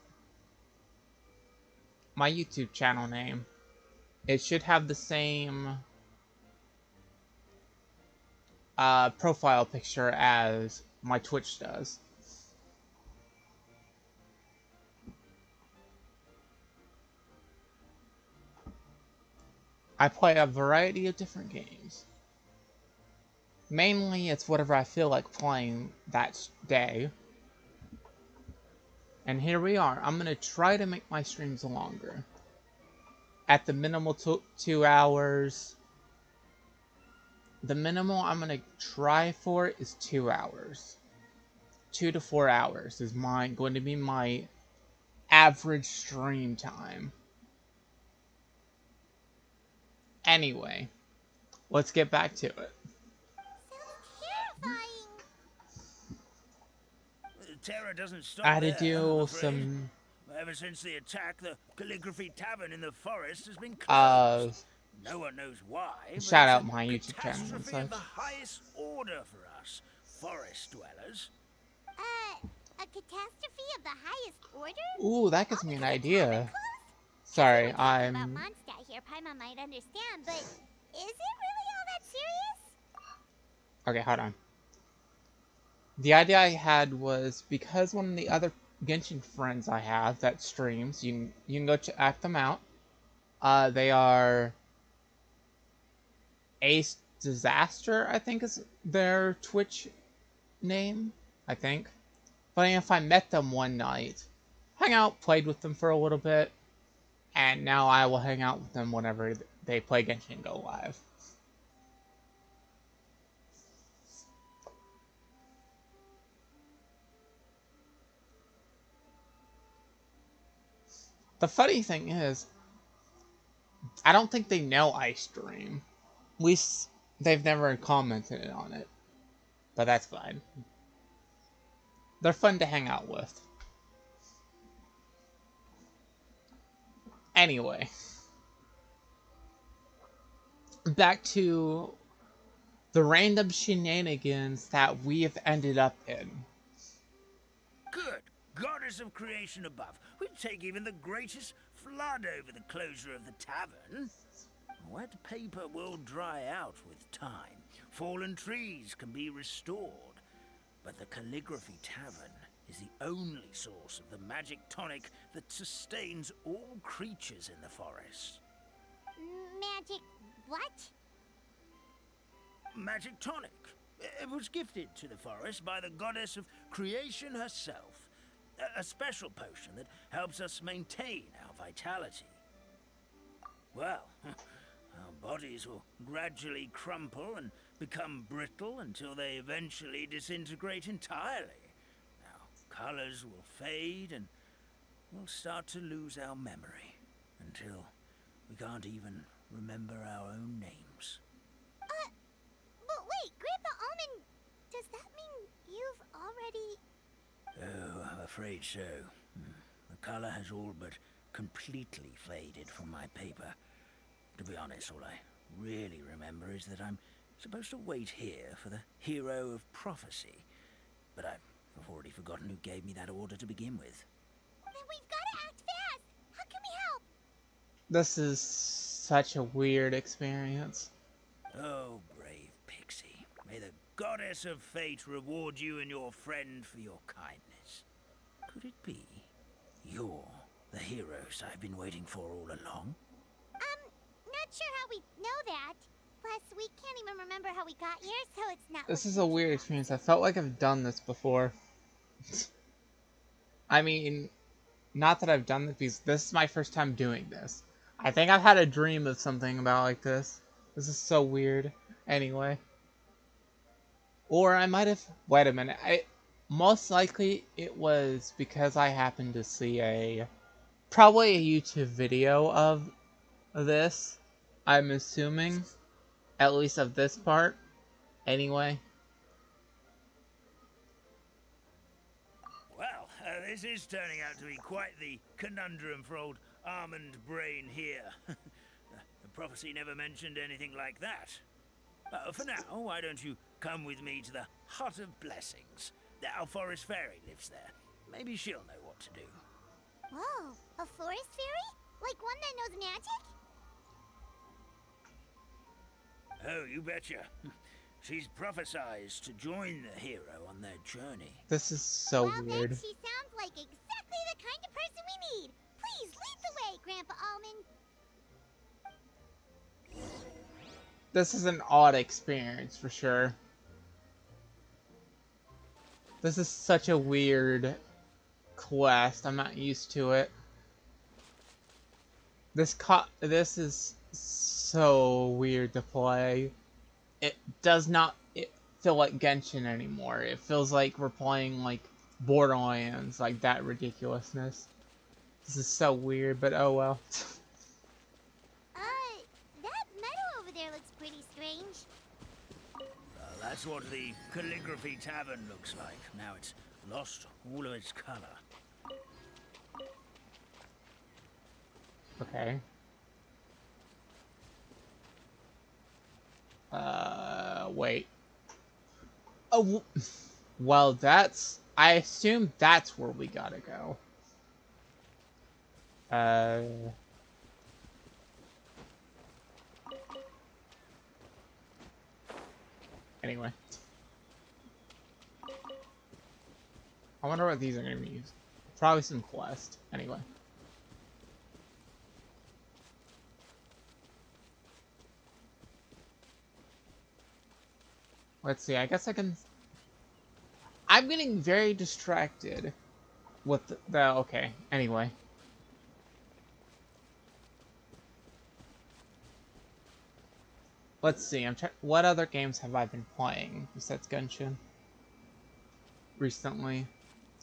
my YouTube channel name. It should have the same profile picture as my Twitch does. I play a variety of different games. Mainly, it's whatever I feel like playing that day. And here we are. I'm going to try to make my streams longer. At the minimal 2 hours. The minimal I'm going to try for is 2 hours. 2 to 4 hours is going to be my average stream time. Anyway, let's get back to it. Sounds terrifying. Terror doesn't stop I had to there, do I'm afraid. some Ever since the attack, the Calligraphy Tavern in the forest has been closed. No one knows why. Shout out It's my a YouTube channel and catastrophe such. of the highest order for us, forest dwellers. A catastrophe of the highest order? Ooh, that gives me an idea. Sorry, Sorry, about I'm... Mondstadt here, Paimon might understand, but is it really all that serious? Okay, hold on. The idea I had was, because one of the other Genshin friends I have that streams, you can go check them out. They are Ace Disaster, I think is their Twitch name, I think. But if I met them one night, hung out, played with them for a little bit, and now I will hang out with them whenever they play Genshin and go live. The funny thing is, I don't think they know I stream. At least they've never commented on it. But that's fine. They're fun to hang out with. Anyway. Back to the random shenanigans that we have ended up in. Good. Goddess of creation above. We'd take even the greatest flood over the closure of the tavern. Wet paper will dry out with time. Fallen trees can be restored. But the Calligraphy Tavern is the only source of the magic tonic that sustains all creatures in the forest. Magic what? Magic tonic. It was gifted to the forest by the goddess of creation herself. A special potion that helps us maintain our vitality. Well, our bodies will gradually crumple and become brittle until they eventually disintegrate entirely. Our colors will fade and we'll start to lose our memory until we can't even remember our own names. But wait, Grandpa Almond, does that mean you've already... Oh, I'm afraid so. The color has all but completely faded from my paper. To be honest, all I really remember is that I'm supposed to wait here for the hero of prophecy. But I've already forgotten who gave me that order to begin with. Then we've got to act fast! How can we help? This is such a weird experience. Oh, brave Pixie. May the goddess of fate reward you and your friend for your kindness. Could it be you're the heroes I've been waiting for all along? Not sure how we know that. Plus, we can't even remember how we got here, so it's not... This is a weird experience. I felt like I've done this before. I mean, not that I've done this, because this is my first time doing this. I think I've had a dream of something about like this. This is so weird. Anyway. Or I might have... Wait a minute. Most likely it was because I happened to see probably a YouTube video of this. I'm assuming. At least of this part. Anyway. Well, this is turning out to be quite the conundrum for old Almond Brain here. The prophecy never mentioned anything like that. For now, why don't you come with me to the Hut of Blessings? Our forest fairy lives there. Maybe she'll know what to do. Whoa, a forest fairy? Like one that knows magic? Oh, you betcha. She's prophesized to join the hero on their journey. This is so Well, then weird. she sounds like exactly the kind of person we need. Please lead the way, Grandpa Almond. This is an odd experience for sure. This is such a weird quest. I'm not used to it. This is so weird to play. It does not feel like Genshin anymore. It feels like we're playing like Borderlands, like that ridiculousness. This is so weird, but oh well. That meadow over there looks pretty strange. That's what the Calligraphy Tavern looks like. Now it's lost all of its color. Okay. Wait. Oh, well, I assume that's where we gotta go. Anyway. I wonder what these are gonna be used. Probably some quest. Anyway. Let's see, I guess I can... I'm getting very distracted with okay, anyway. Let's see, what other games have I been playing besides Genshin recently?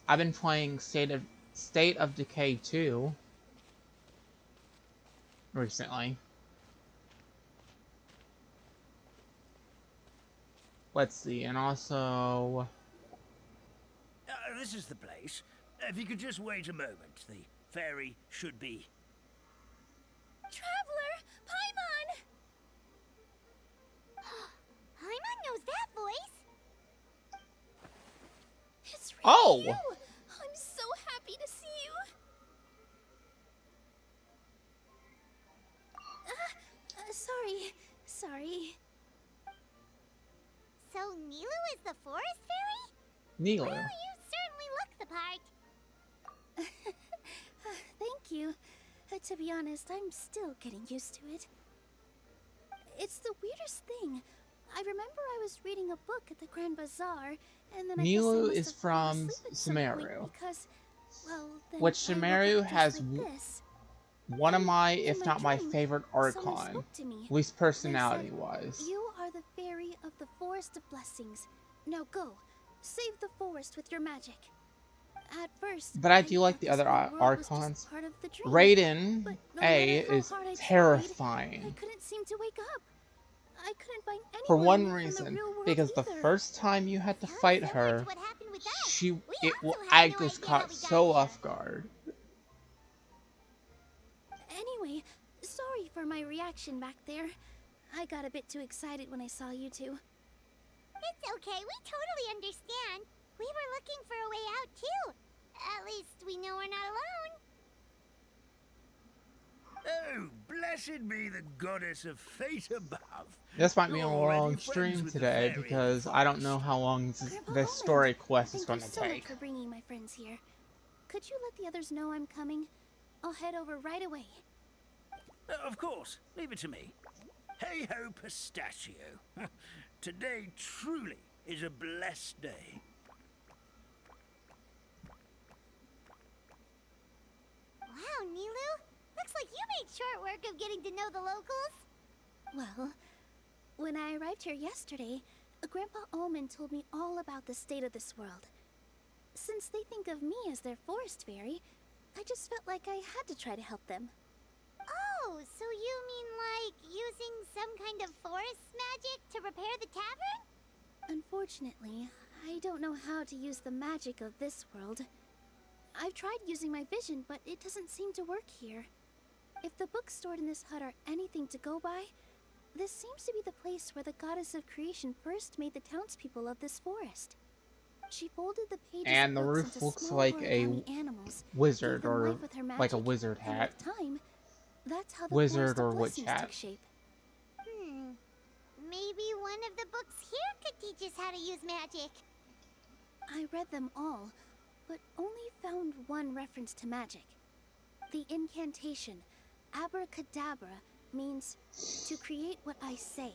I've been playing State of Decay 2 recently. Let's see, and also... This is the place. If you could just wait a moment, the fairy should be... Traveler! Paimon! Paimon knows that voice! It's really Oh! you! I'm so happy to see you! Sorry. So Nilu is the forest fairy? Nilu. Well, you certainly look the part. Thank you. To be honest, I'm still getting used to it. It's the weirdest thing. I remember I was reading a book at the Grand Bazaar, and then Nilu I is from Sumeru, because, well, then which I woke Sumeru up just has like this. one of my, In if not my dream, favorite someone Archon, spoke to me. at least They said, personality-wise. "You are the fairy of the Forest of Blessings. Now go, save the forest with your magic." At first, But I do like thought the this other whole world was just Archons. part of the dream. Raiden, But no A, matter how is hard I tried, I terrifying. couldn't seem to wake up. I couldn't find anyone For one from the reason, real world because the either. first time you had to Sounds fight similar her, to what happened with us. I no was idea how caught we got so here. off guard. Anyway, sorry for my reaction back there. I got a bit too excited when I saw you two. It's okay, we totally understand. We were looking for a way out too. At least we know we're not alone. Oh, blessed be the goddess of fate above. This might be a You're already long friends stream with the today fairy because of I don't know forest. how long Grandpa this story Almond, quest is thank going you to so much take. for bringing my friends here. Could you let the others know I'm coming? I'll head over right away. Of course, leave it to me. Hey ho, pistachio. Today truly is a blessed day. Wow, Nilu. Looks like you made short work of getting to know the locals. Well, when I arrived here yesterday, Grandpa Almond told me all about the state of this world. Since they think of me as their forest fairy, I just felt like I had to try to help them. Oh, so you mean like using some kind of forest magic to repair the tavern? Unfortunately, I don't know how to use the magic of this world. I've tried using my vision, but it doesn't seem to work here. If the books stored in this hut are anything to go by, This seems to be the place where the goddess of creation first made the townspeople of this forest. She folded the pages And the of books roof into looks small like a origami animals, wizard, gave them or life with her like a magic, wizard and hat. with time, that's how the Wizard Forest of or witch Blessings hat. took shape. Maybe one of the books here could teach us how to use magic. I read them all, but only found one reference to magic. The incantation, abracadabra, means to create what I say.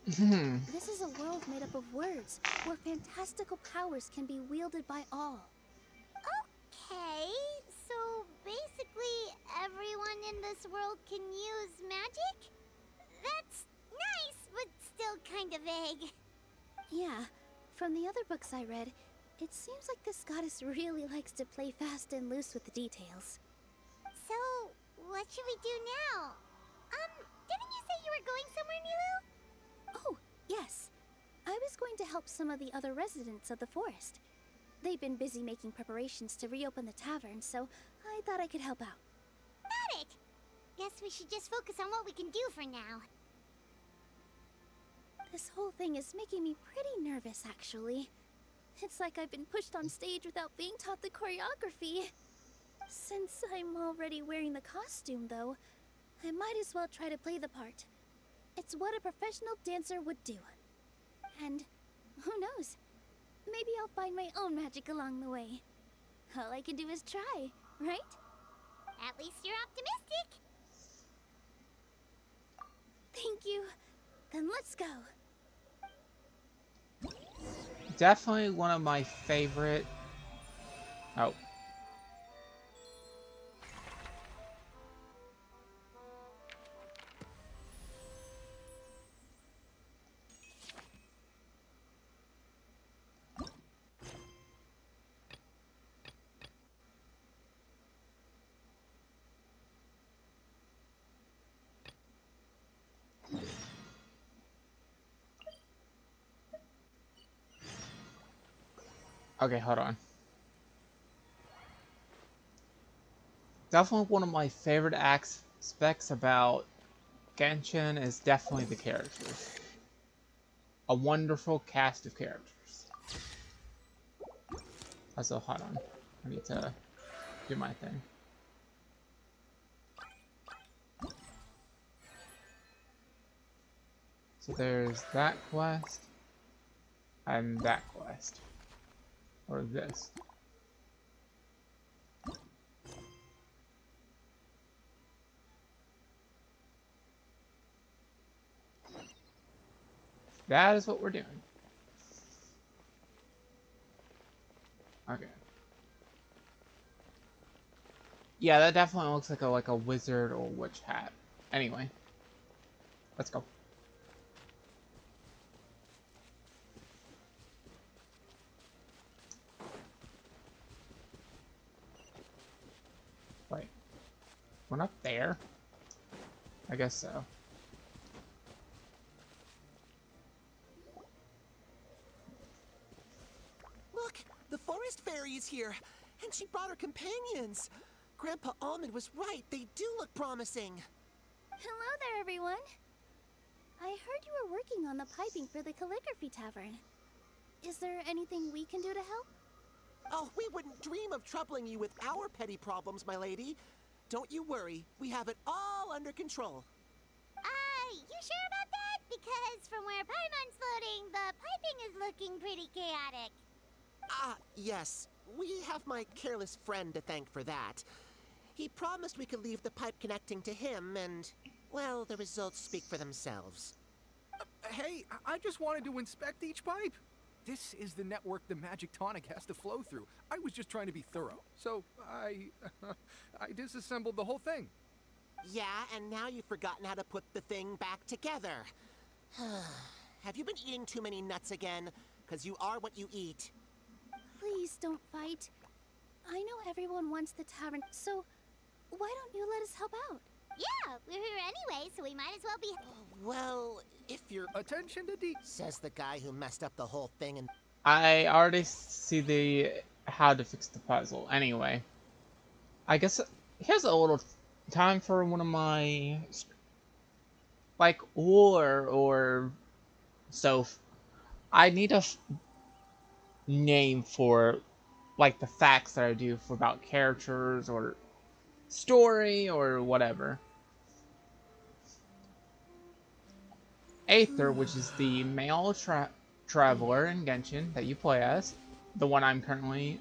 This is a world made up of words, where fantastical powers can be wielded by all. Okay, so basically everyone in this world can use magic? That's nice, but still kind of vague. Yeah, from the other books I read, it seems like this goddess really likes to play fast and loose with the details. So, what should we do now? Didn't you say you were going somewhere, Nilu? Oh, yes. I was going to help some of the other residents of the forest. They've been busy making preparations to reopen the tavern, so I thought I could help out. Got it! Guess we should just focus on what we can do for now. This whole thing is making me pretty nervous, actually. It's like I've been pushed on stage without being taught the choreography. Since I'm already wearing the costume, though, I might as well try to play the part. It's what a professional dancer would do. And who knows? Maybe I'll find my own magic along the way. All I can do is try, right? At least you're optimistic. Thank you. Then let's go. Definitely one of my favorite... Oh. Okay, hold on. Definitely one of my favorite aspects about Genshin is definitely the characters. A wonderful cast of characters. Also, hold on. I need to do my thing. So there's that quest and that quest. Or this. That is what we're doing. Okay. Yeah, that definitely looks like a wizard or witch hat. Anyway, let's go. Wait, went up there? I guess so. Look, the forest fairy is here, and she brought her companions. Grandpa Almond was right, they do look promising. Hello there, everyone. I heard you were working on the piping for the calligraphy tavern. Is there anything we can do to help? Oh, we wouldn't dream of troubling you with our petty problems, my lady. Don't you worry, we have it all under control. You sure about that? Because from where Paimon's floating, the piping is looking pretty chaotic. Ah, yes. We have my careless friend to thank for that. He promised we could leave the pipe connecting to him, and, well, the results speak for themselves. Hey, I just wanted to inspect each pipe. This is the network the magic tonic has to flow through. I was just trying to be thorough. So, I disassembled the whole thing. Yeah, and now you've forgotten how to put the thing back together. Have you been eating too many nuts again? 'Cause you are what you eat. Please don't fight. I know everyone wants the tavern, so why don't you let us help out? Yeah, we're here anyway, so we might as well be... Well, if you're... Attention to detail. Says the guy who messed up the whole thing and... I already see the how to fix the puzzle. Anyway, I guess here's a little time for one of my like lore or so. I need a name for like the facts that I do for about characters or story or whatever. Aether, which is the male traveler in Genshin that you play as, the one I'm currently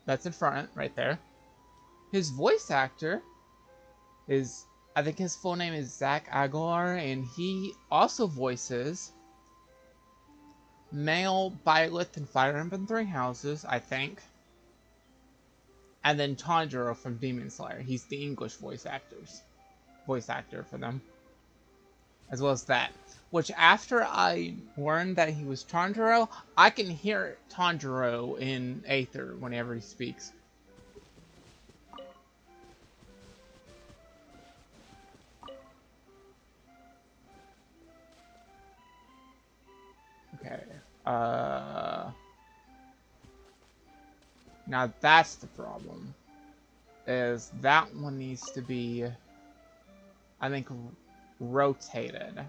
that's in front right there. His voice actor is, I think his full name is Zach Aguilar, and he also voices male Byleth in Fire Emblem Three Houses, I think. And then Tanjiro from Demon Slayer. He's the English voice actor for them. As well as that. Which after I learned that he was Tanjiro, I can hear Tanjiro in Aether whenever he speaks. Okay. Now that's the problem. Is that one needs to be, I think, rotated.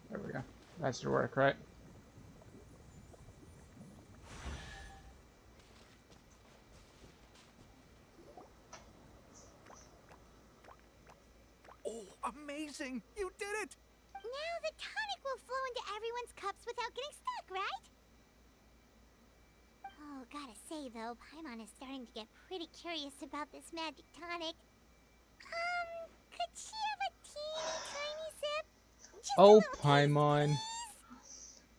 There we go. That should work, right? Oh, amazing! You did it! Now the tonic will flow into everyone's cups without getting stuck, right? Oh, gotta say though, Paimon is starting to get pretty curious about this magic tonic. Could she have a teeny tiny sip? Just a Oh, little taste, Paimon. please?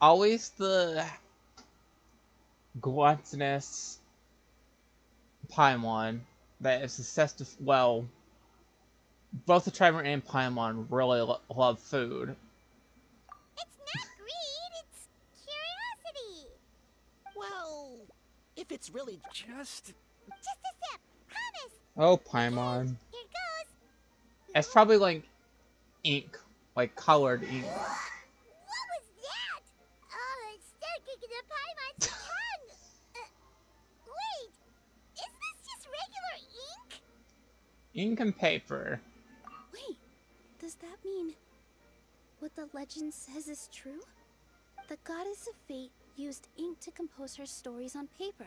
Always the gluttonous Paimon that is obsessed with, well, both the Trevor and Paimon really love food. It's not greed, it's curiosity. Well, if it's really Just... Just a sip, promise. Oh, Paimon. Here goes. It's probably like ink, like colored ink. What was that? Oh, it's sticking to Paimon's tongue. Wait, is this just regular ink? Ink and paper. Wait, does that mean what the legend says is true? The goddess of fate used ink to compose her stories on paper,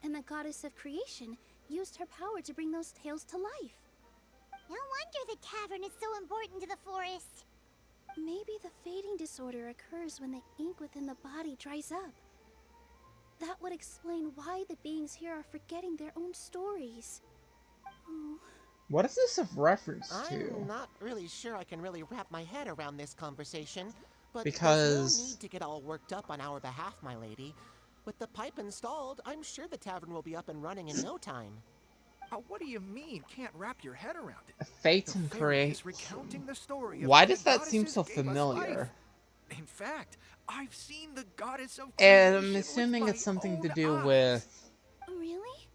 and the goddess of creation used her power to bring those tales to life. No wonder the tavern is so important to the forest. Maybe the fading disorder occurs when the ink within the body dries up. That would explain why the beings here are forgetting their own stories. Oh. What is this a reference to? I'm not really sure I can really wrap my head around this conversation, but there's Because no need to get all worked up on our behalf, my lady. With the pipe installed, I'm sure the tavern will be up and running in no time. what do you mean, can't wrap your head around it? fate The and fairy is create. recounting the story of Why how does the that seem goddesses so gave us familiar? life. In fact, I've seen the goddess of And I'm creation assuming with it's my something to own do eyes. with Really?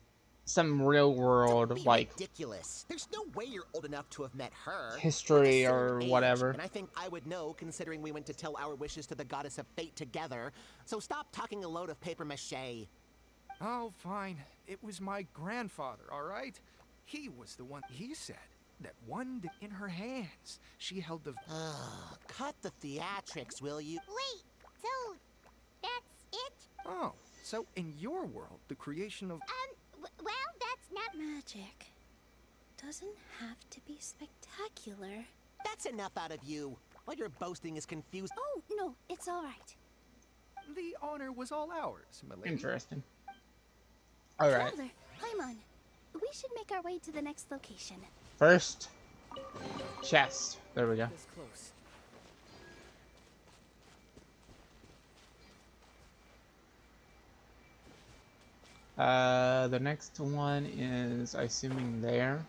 some real Don't world, be like, ridiculous. There's no way you're old enough to have met her. We're history the same or age, whatever. And I think I would know, considering we went to tell our wishes to the goddess of fate together. So stop talking a load of paper mache. Oh, fine. It was my grandfather, all right? He was the one, he said, that one day in her hands, she held the... Ugh, cut the theatrics, will you? Wait, so that's it? Oh, so in your world, the creation of... Well, that's not... Magic doesn't have to be spectacular. That's enough out of you. All your boasting is confused. Oh, no, it's all right. The honor was all ours, my lady. Interesting. Alright. Traveler, Paimon, we should make our way to the next location. First, chest. There we go. This close. The next one is, assuming there.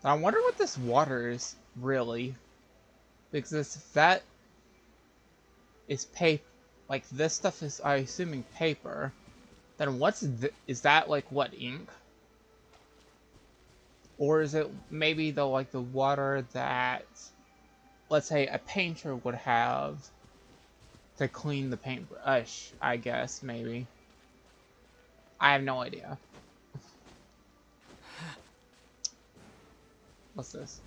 I wonder what this water is, really. Because if that is paper, like this stuff is, I assuming, paper. Then is that like what, ink? Or is it maybe the like the water that, let's say, a painter would have to clean the paintbrush? I guess maybe. I have no idea. What's this?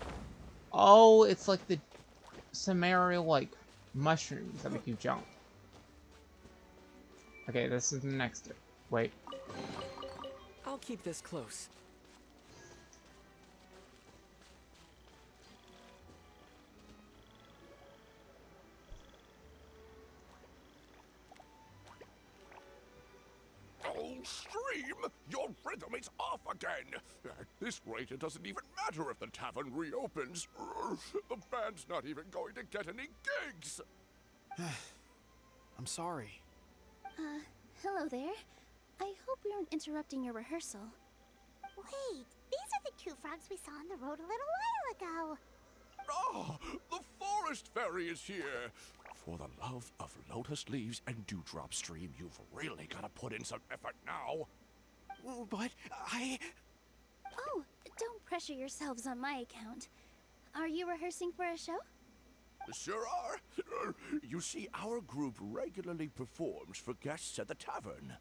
Oh, it's like the Samaria like mushrooms that make you jump. Okay, this is the next. Wait. I'll keep this close. Oh, Stream! Your rhythm is off again! At this rate, it doesn't even matter if the tavern reopens. The band's not even going to get any gigs! I'm sorry. Hello there. I hope we aren't interrupting your rehearsal. Wait, these are the two frogs we saw on the road a little while ago. Ah, the forest fairy is here! For the love of lotus leaves and dewdrop, Stream, you've really got to put in some effort now. But Oh, don't pressure yourselves on my account. Are you rehearsing for a show? Sure are. You see, our group regularly performs for guests at the tavern.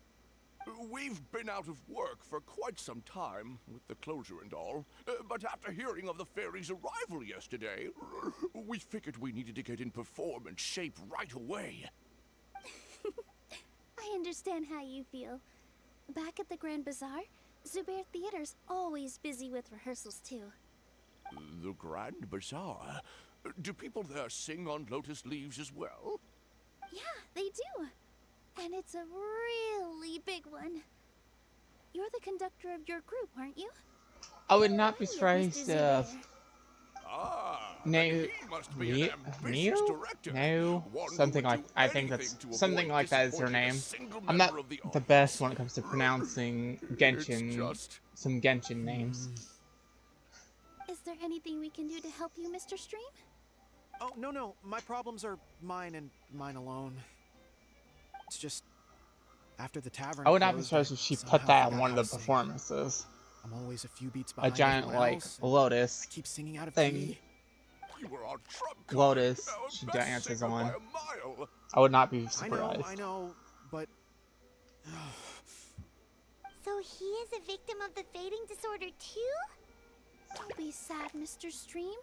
We've been out of work for quite some time, with the closure and all, but after hearing of the fairy's arrival yesterday, we figured we needed to get in performance shape right away. I understand how you feel. Back at the Grand Bazaar, Zubair Theater's always busy with rehearsals too. The Grand Bazaar? Do people there sing on lotus leaves as well? Yeah, they do. And it's a really big one. You're the conductor of your group, aren't you? I would not be Hey, surprised Mr. if Zubair. Then he must be an ambitious director. No, One who something would like do I think anything that's to something avoid like that is her disappointing a name. single I'm not member of the the audience. best when it comes to pronouncing It's Genshin, just... some Genshin names. Is there anything we can do to help you, Mr. Stream? Oh, no. My problems are mine and mine alone. It's just after the tavern I would not be closed, surprised I if she somehow put that on forgot one how of to the sing. performances. I'm always a few beats A behind giant everyone like else, and lotus I keep singing out of thing. key. You were on trump card. Lotus she Best dances singer by on. a mile. I would not be I know, surprised. but So he is a victim of the fading disorder too? Don't be sad, Mr. Stream.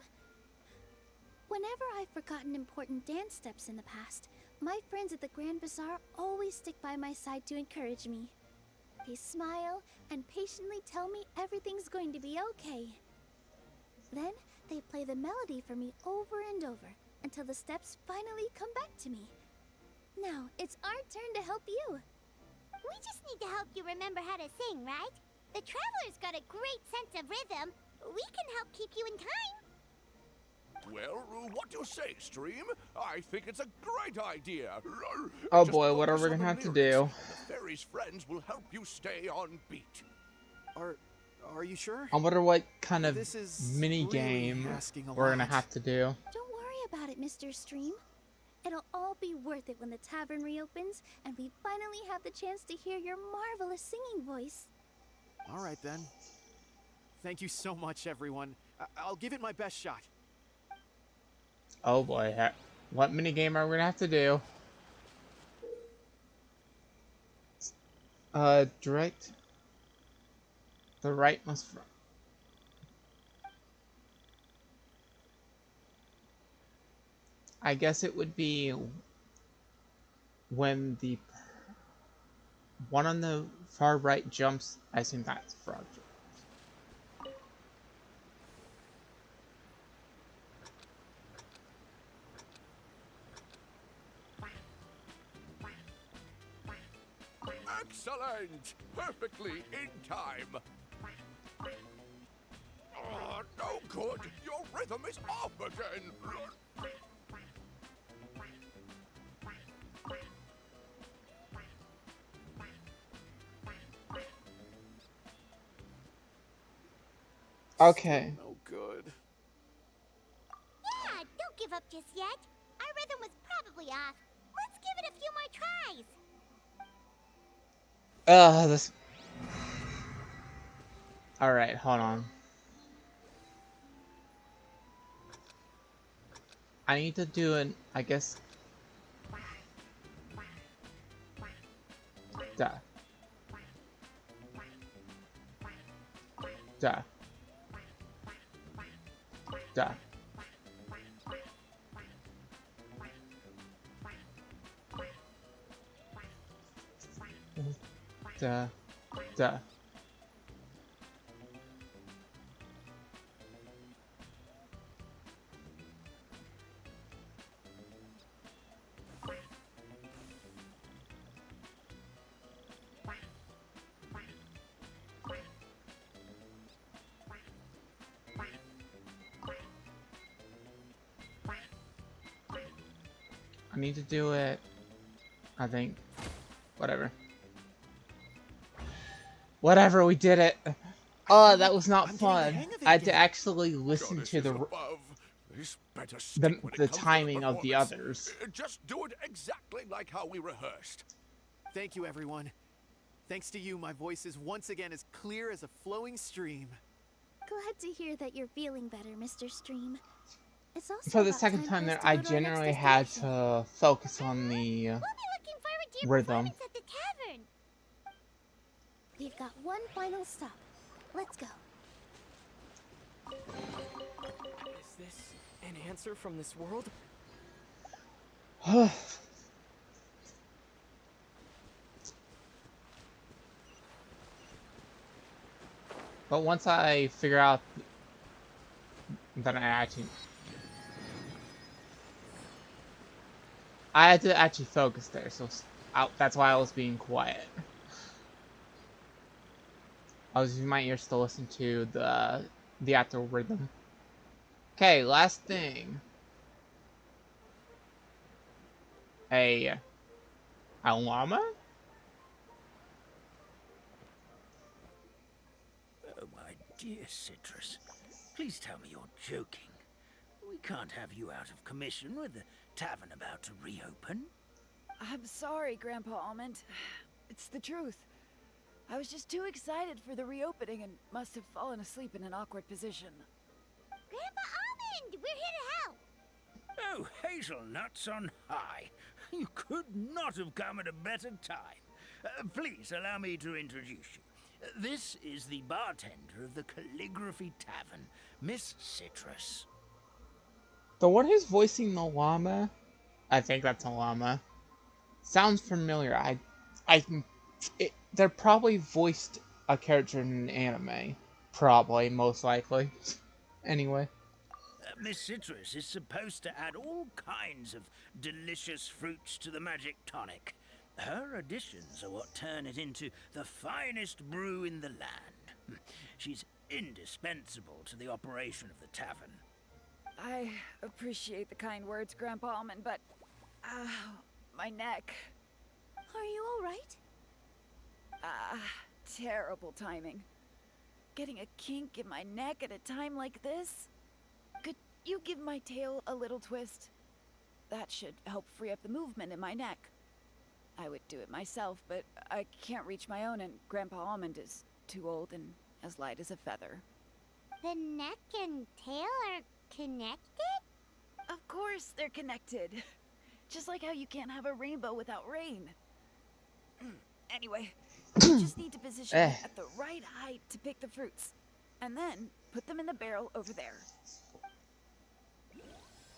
Whenever I've forgotten important dance steps in the past, my friends at the Grand Bazaar always stick by my side to encourage me. They smile and patiently tell me everything's going to be okay. Then they play the melody for me over and over until the steps finally come back to me. Now it's our turn to help you. We just need to help you remember how to sing, right? The Traveler's got a great sense of rhythm. We can help keep you in time. Well, what do you say, Stream? I think it's a great idea. Oh Just boy, what are we focus on gonna the have to lyrics, do? and the fairy's friends will help you stay on beat. are you sure? I wonder what kind of This is mini really game asking a we're gonna lot. have to do. Don't worry about it, Mr. Stream. It'll all be worth it when the tavern reopens and we finally have the chance to hear your marvelous singing voice. All right then. Thank you so much, everyone. I'll give it my best shot. Oh boy, what mini game are we gonna have to do? Direct. The right must. I guess it would be when the one on the far right jumps. I assume that's frog. Excellent! Perfectly in time. Oh, no good. Your rhythm is off again. Okay. No good. Yeah, don't give up just yet. Our rhythm was probably off. Let's give it a few more tries. This. Alright, hold on. I need to do an, I guess. Duh. Duh. Duh. Duh. Duh. I need to do it, I think. Whatever. Whatever, we did it! Oh, that was not fun. I had to actually listen to the timing of the others. Just do it exactly like how we rehearsed. Thank you, everyone. Thanks to you, my voice is once again as clear as a flowing stream. Glad to hear that you're feeling better, Mr. Stream. It's also For the about second time time for there, us to I go to our next generally had destination. to focus on the We'll be looking forward to your rhythm. performance at the tavern. We've got one final stop. Let's go. Is this an answer from this world? But once I figure out that I had to actually focus there, so that's why I was being quiet. I was using my ears to listen to the actual rhythm. Okay, last thing. A llama? Oh, my dear Citrus. Please tell me you're joking. We can't have you out of commission with the tavern about to reopen. I'm sorry, Grandpa Almond. It's the truth. I was just too excited for the reopening and must have fallen asleep in an awkward position. Grandpa Almond, we're here to help. Oh, hazelnuts on high. You could not have come at a better time. Please allow me to introduce you. This is the bartender of the Calligraphy Tavern, Miss Citrus. The one who's voicing the llama? I think that's a llama. Sounds familiar. They're probably voiced a character in an anime. Probably, most likely. Anyway. Miss Citrus is supposed to add all kinds of delicious fruits to the magic tonic. Her additions are what turn it into the finest brew in the land. She's indispensable to the operation of the tavern. I appreciate the kind words, Grandpa Almond, but... my neck. Are you alright? Terrible timing. Getting a kink in my neck at a time like this? Could you give my tail a little twist? That should help free up the movement in my neck. I would do it myself, but I can't reach my own, and Grandpa Almond is too old and as light as a feather. The neck and tail are connected? Of course they're connected. Just like how you can't have a rainbow without rain. Anyway, you just need to position it at the right height to pick the fruits. And then put them in the barrel over there.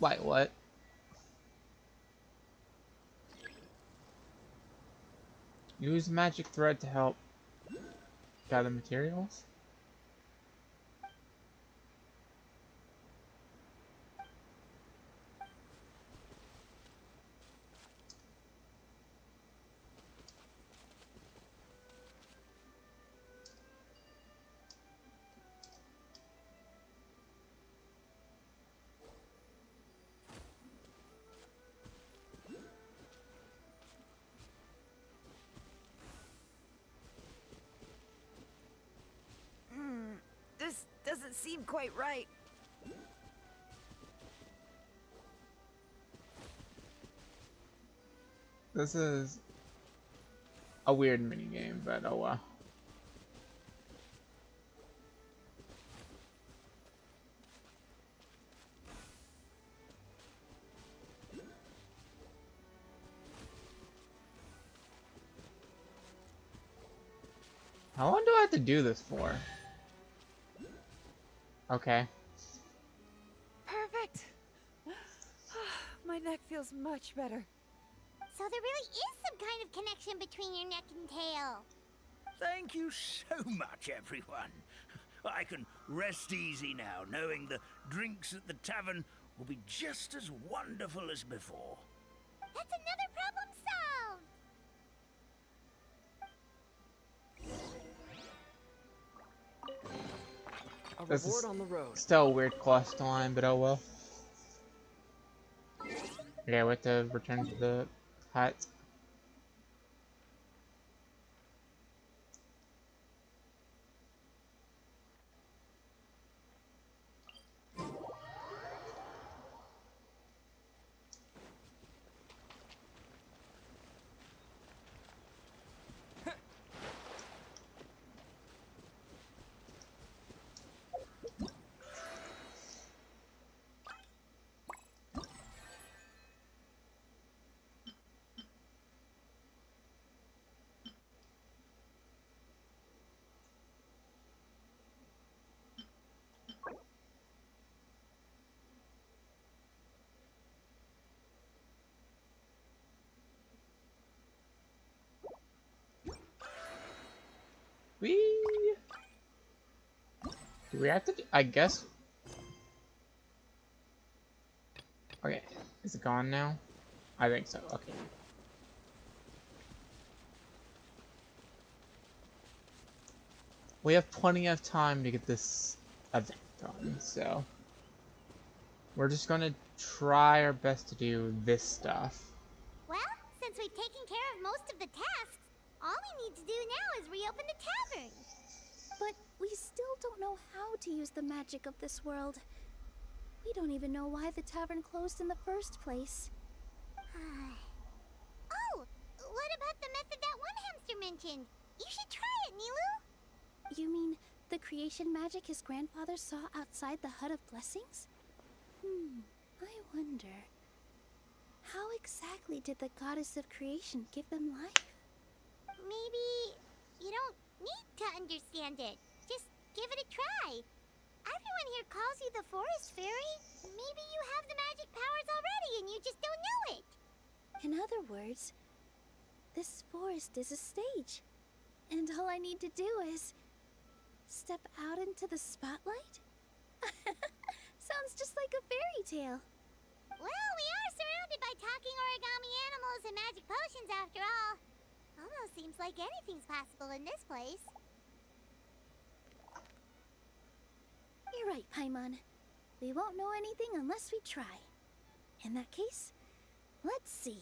Wait, what? Use magic thread to help gather materials? This doesn't seem quite right. This is a weird minigame, but oh well. How long do I have to do this for? Okay. Perfect. My neck feels much better. So there really is some kind of connection between your neck and tail. Thank you so much, everyone. I can rest easy now, knowing the drinks at the tavern will be just as wonderful as before. That's another problem solved! A This reward is on the road. still a weird quest line, but oh well. Yeah, we have to return to the hut. Whee! Do we have to do, I guess. Okay, is it gone now? I think so, okay. We have plenty of time to get this event done, so we're just gonna try our best to do this stuff. Well, since we've taken care of most of the tasks, all we need to do now is reopen the tavern. But we still don't know how to use the magic of this world. We don't even know why the tavern closed in the first place. Oh, what about the method that one hamster mentioned? You should try it, Nilu. You mean the creation magic his grandfather saw outside the Hut of Blessings? I wonder. How exactly did the goddess of creation give them life? Maybe you don't need to understand it. Just give it a try. Everyone here calls you the Forest Fairy. Maybe you have the magic powers already and you just don't know it. In other words, this forest is a stage. And all I need to do is step out into the spotlight? Sounds just like a fairy tale. Well, we are surrounded by talking origami animals and magic potions after all. Almost seems like anything's possible in this place. You're right, Paimon. We won't know anything unless we try. In that case, let's see.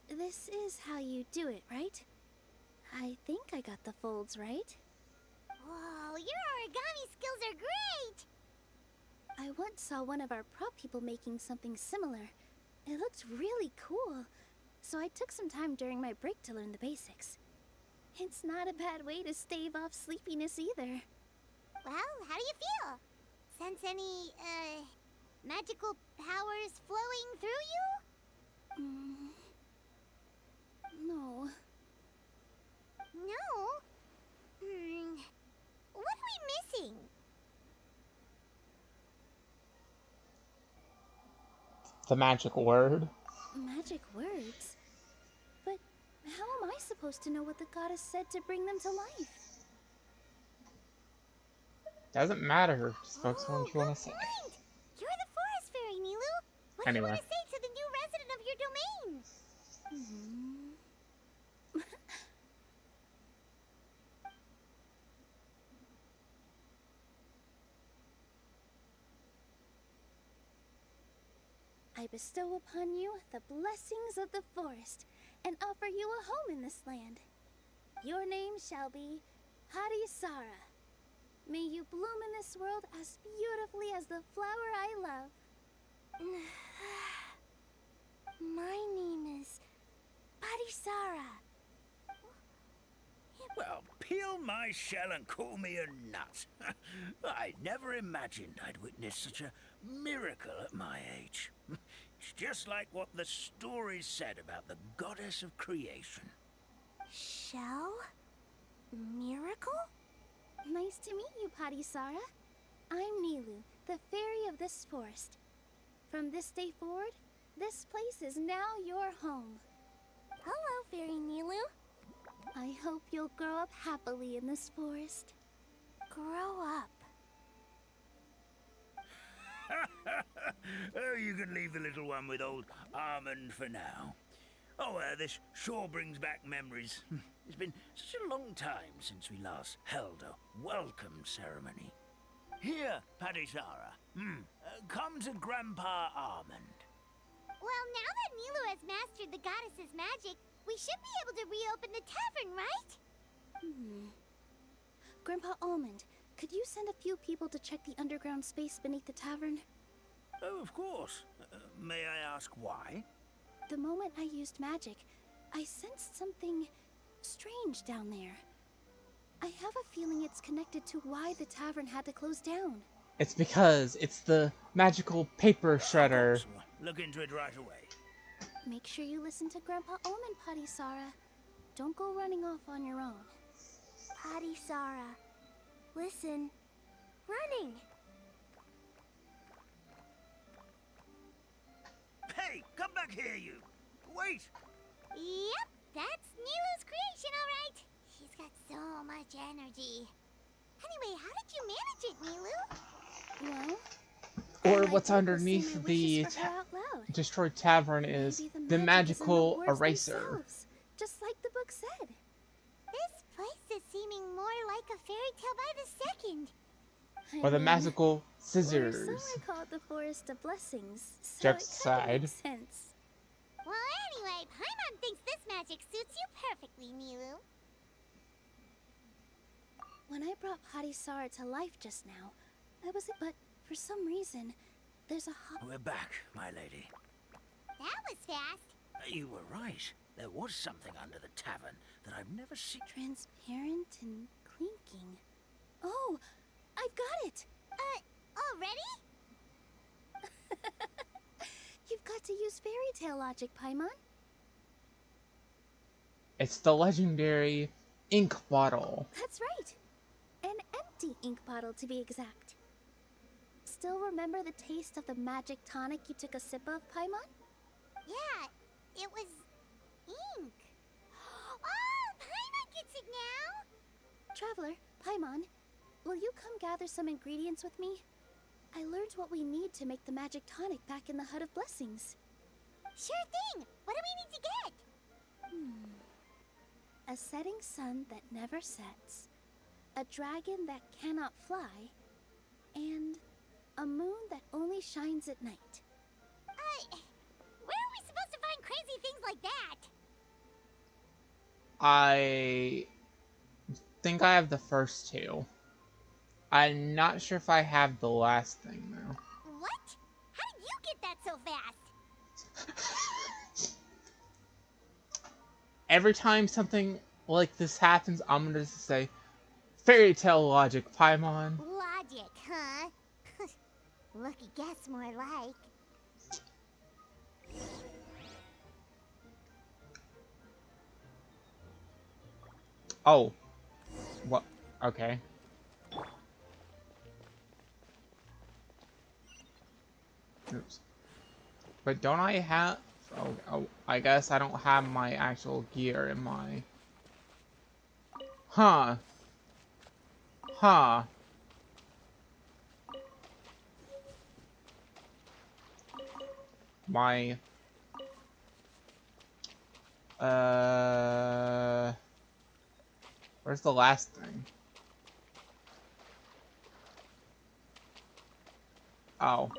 This is how you do it, right? I think I got the folds right. Whoa, your origami skills are great! I once saw one of our prop people making something similar. It looked really cool, so I took some time during my break to learn the basics. It's not a bad way to stave off sleepiness either. Well, how do you feel? Sense any, magical powers flowing through you? No. No? What are we missing? The magic word? Magic words? But how am I supposed to know what the goddess said to bring them to life? Doesn't matter. Just focus on what you want to say. Point. You're the Forest Fairy, Nilu. What do you want to say to the new resident of your domain? I bestow upon you the blessings of the forest and offer you a home in this land. Your name shall be Harisara. May you bloom in this world as beautifully as the flower I love. My name is Parisara. Well, peel my shell and call me a nut. I never imagined I'd witness such a miracle at my age. It's just like what the stories said about the goddess of creation. Shell? Miracle? Nice to meet you, Parisara. I'm Nilu, the fairy of this forest. From this day forward, this place is now your home. Hello, Fairy Nilu. I hope you'll grow up happily in this forest. Grow up. Oh, you can leave the little one with old Armand for now. Oh, this sure brings back memories. It's been such a long time since we last held a welcome ceremony. Here, Parisara. Come to Grandpa Armand. Well, now that Nilu has mastered the goddess's magic, we should be able to reopen the tavern, right? Grandpa Almond, could you send a few people to check the underground space beneath the tavern? Oh, of course. May I ask why? The moment I used magic, I sensed something strange down there. I have a feeling it's connected to why the tavern had to close down. It's because it's the magical paper shredder. Look into it right away. Make sure you listen to Grandpa Almond, Parisara. Don't go running off on your own. Parisara, listen. Running! Hey, come back here, you! Wait! Yep, that's Nilu's creation, all right. She's got so much energy. Anyway, how did you manage it, Nilu? Well, Or what's underneath the destroyed tavern is the magical eraser. Just like the book said. This place is seeming more like a fairy tale by the second. Or the magical Or scissors. some call it the Forest of Blessings. So Joke's it kinda aside. makes sense. Well, anyway, Paimon thinks this magic suits you perfectly, Nilu. When I brought Parisara to life just now, but for some reason, there's a We're back, my lady. That was fast. You were right. There was something under the tavern that I've never seen. transparent and clinking. Oh, I've got it! Already? You've got to use fairy tale logic, Paimon. It's the legendary ink bottle. That's right. An empty ink bottle, to be exact. Still remember the taste of the magic tonic you took a sip of, Paimon? Yeah, it was ink. Oh, Paimon gets it now! Traveler, Paimon, will you come gather some ingredients with me? I learned what we need to make the magic tonic back in the Hut of Blessings. Sure thing! What do we need to get? A setting sun that never sets, a dragon that cannot fly, and a moon that only shines at night. Where are we supposed to find crazy things like that? I think I have the first two. I'm not sure if I have the last thing, though. What? How did you get that so fast? Every time something like this happens, I'm gonna just say, fairy tale logic, Paimon. Logic, huh? Lucky guess, more like. Oh. What? Okay. Oops. But don't I have... Oh, I guess I don't have my actual gear in my... Huh. Huh. My... Where's the last thing? Oh.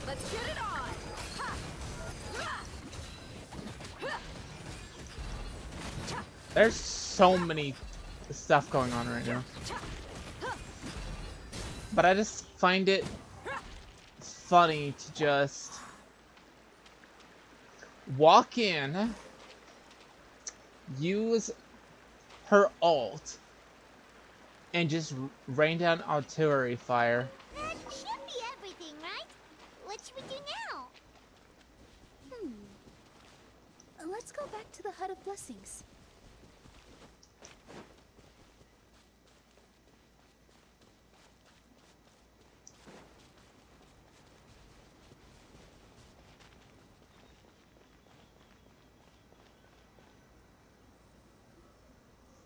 Let's get it on! There's so many stuff going on right now. But I just find it funny to just walk in, use her ult, and just rain down artillery fire. That should be everything, right? What should we do now? Let's go back to the Hut of Blessings.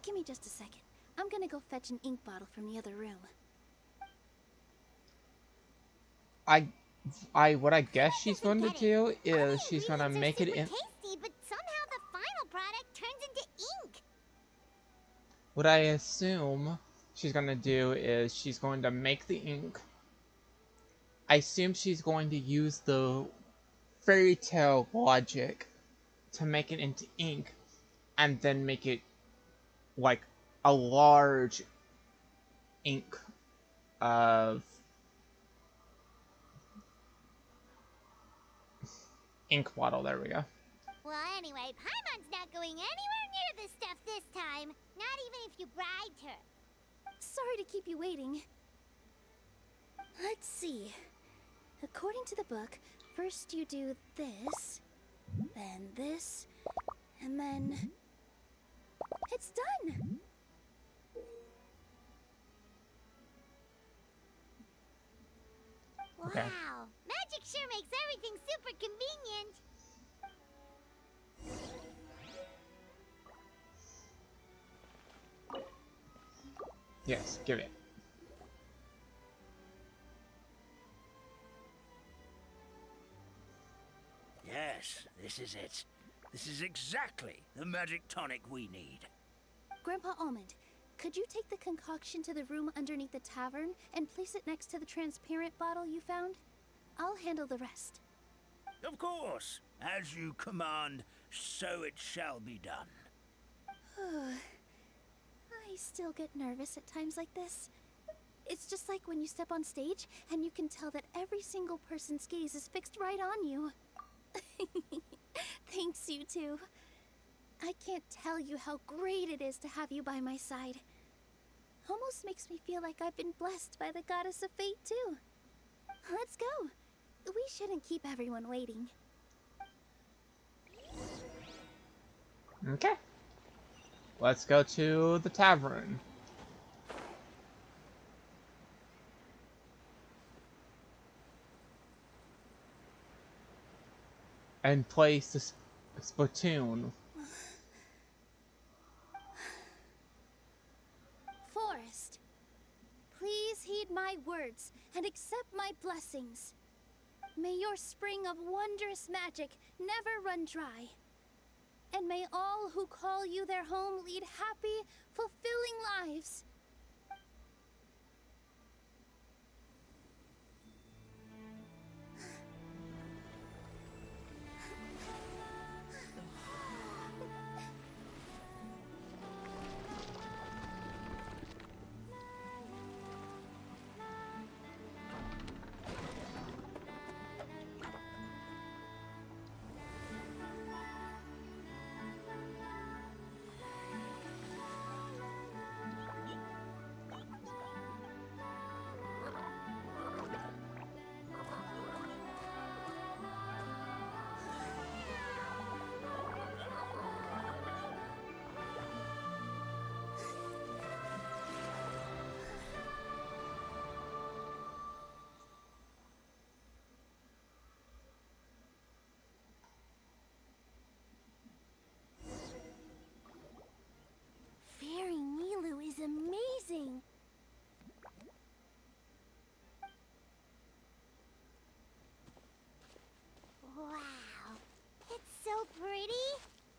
Give me just a second. I'm gonna go fetch an ink bottle from the other room. What I guess she's going to do is she's going to make it in. Tasty, but somehow the final product turns into ink. What I assume she's going to do is she's going to make the ink. I assume she's going to use the fairy tale logic to make it into ink and then make it like a large ink of ink bottle. There we go. Well, anyway, Paimon's not going anywhere near this stuff this time. Not even if you bribed her. Sorry to keep you waiting. Let's see. According to the book, first you do this, then this, and then... It's done! Wow, Okay. magic sure makes everything super convenient. Yes, give it. Yes, this is it. This is exactly the magic tonic we need. Grandpa Almond, could you take the concoction to the room underneath the tavern and place it next to the transparent bottle you found? I'll handle the rest. Of course. As you command, so it shall be done. I still get nervous at times like this. It's just like when you step on stage and you can tell that every single person's gaze is fixed right on you. Thanks, you two. I can't tell you how great it is to have you by my side. Almost makes me feel like I've been blessed by the goddess of fate, too. Let's go. We shouldn't keep everyone waiting. Okay. Let's go to the tavern. And place the spittoon. Forest, please heed my words and accept my blessings. May your spring of wondrous magic never run dry. And may all who call you their home lead happy, fulfilling lives. Fairy Nilu is amazing. Wow, it's so pretty.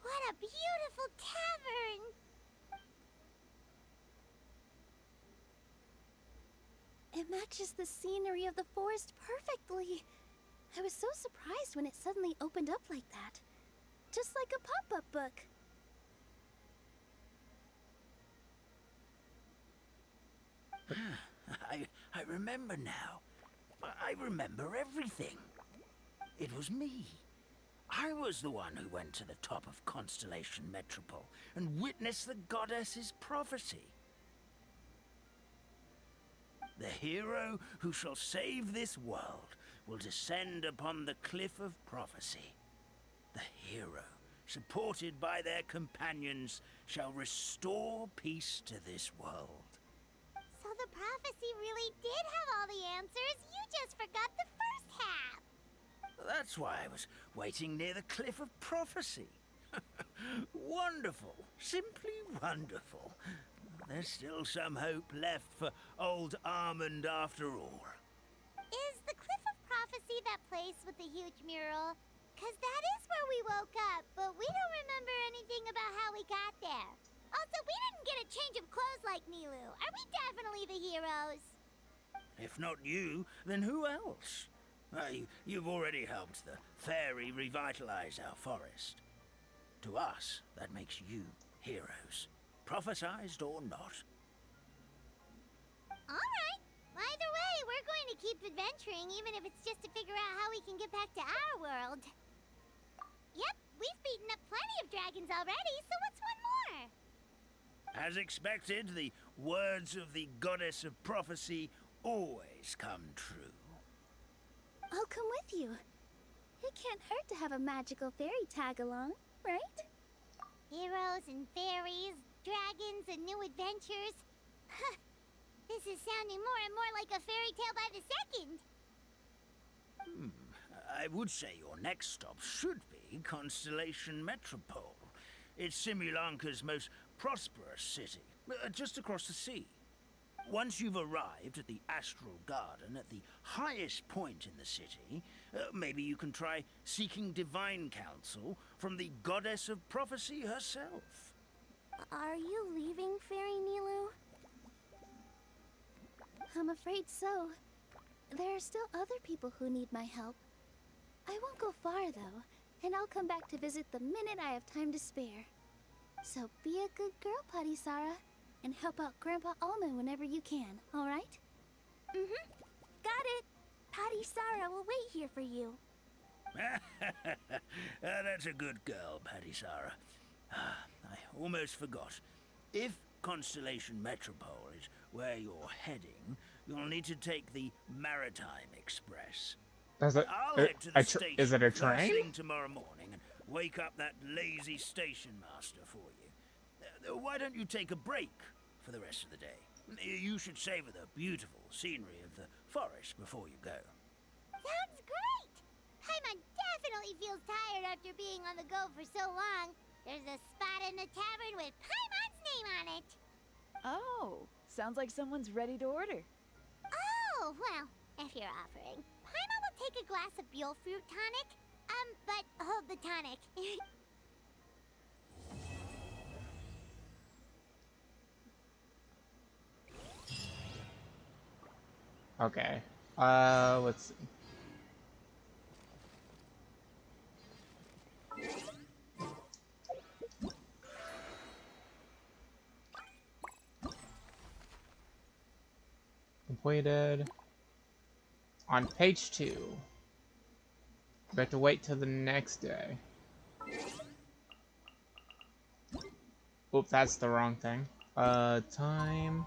What a beautiful tavern. It matches the scenery of the forest perfectly. I was so surprised when it suddenly opened up like that. Just like a pop-up book. I remember now. I remember everything. It was me. I was the one who went to the top of Constellation Metropole and witnessed the goddess's prophecy. The hero who shall save this world will descend upon the cliff of prophecy. The hero, supported by their companions, shall restore peace to this world. So the prophecy really did have all the answers. You just forgot the first half. That's why I was waiting near the cliff of prophecy. Wonderful. Simply wonderful. There's still some hope left for old Armand after all. Is the Cliff of Prophecy that place with the huge mural? 'Cause that is where we woke up, but we don't remember anything about how we got there. Also, we didn't get a change of clothes like Nilu. Are we definitely the heroes? If not you, then who else? You've already helped the fairy revitalize our forest. To us, that makes you heroes, prophesized or not. Alright. Either way, we're going to keep adventuring, even if it's just to figure out how we can get back to our world. Yep, we've beaten up plenty of dragons already, so what's one more? As expected, the words of the goddess of prophecy always come true. I'll come with you. It can't hurt to have a magical fairy tag along, right? Heroes and fairies, dragons and new adventures. This is sounding more and more like a fairy tale by the second. I would say your next stop should be Constellation Metropole. It's Simulanka's most prosperous city, just across the sea. Once you've arrived at the Astral Garden at the highest point in the city, maybe you can try seeking divine counsel from the goddess of prophecy herself. Are you leaving, Fairy Nilu? I'm afraid so. There are still other people who need my help. I won't go far, though, and I'll come back to visit the minute I have time to spare. So be a good girl, Patisara, and help out Grandpa Almond whenever you can, all right? Mm-hmm. Got it. Patisara will wait here for you. That's a good girl, Patisara. I almost forgot. If Constellation Metropole is where you're heading, you'll need to take the Maritime Express. Does it, I'll head to the station is it a first train? thing tomorrow morning and wake up that lazy station master for you. Why don't you take a break for the rest of the day? You should savor the beautiful scenery of the forest before you go. Sounds great! Paimon definitely feels tired after being on the go for so long. There's a spot in the tavern with Paimon's name on it. Oh, sounds like someone's ready to order. Oh, well, if you're offering. Paimon will take a glass of Buell fruit tonic. But hold the tonic. Okay. Let's see. Completed. On page 2. We have to wait till the next day. Oop, that's the wrong thing. Time.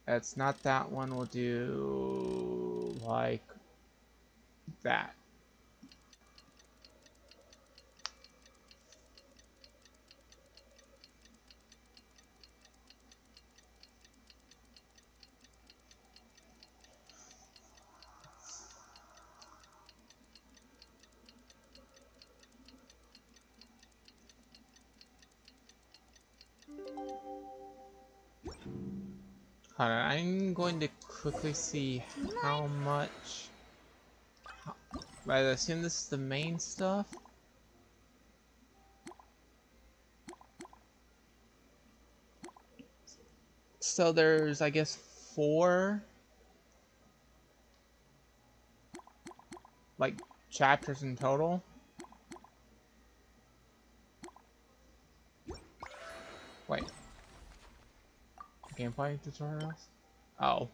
It's not that one. We'll do like that. Hold on, I'm going to quickly see how much. I assume this is the main stuff. So there's, I guess, 4 like chapters in total. Wait. Gameplay tutorials? Oh.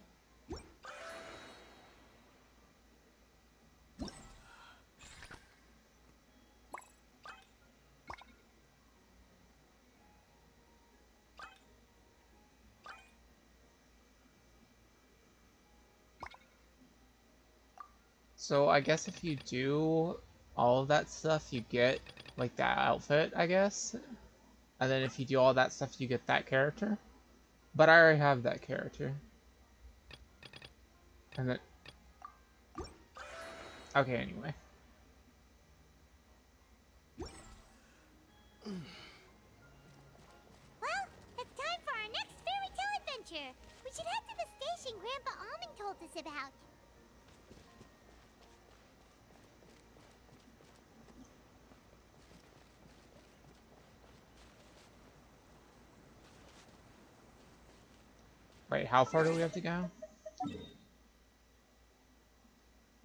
So I guess if you do all of that stuff, you get like that outfit, I guess. And then if you do all that stuff, you get that character. But I already have that character. And then... Okay, anyway. Well, it's time for our next fairy tale adventure. We should head to the station Grandpa Almond told us about. Wait, how far do we have to go?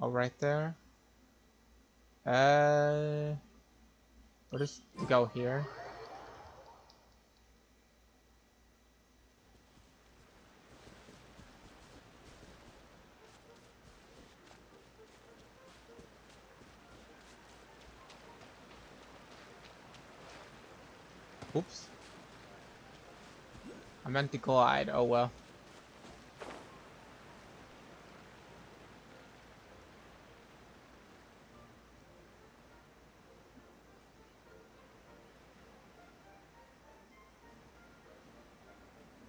Oh, right there. We'll just go here. Oops. I meant to glide, oh well.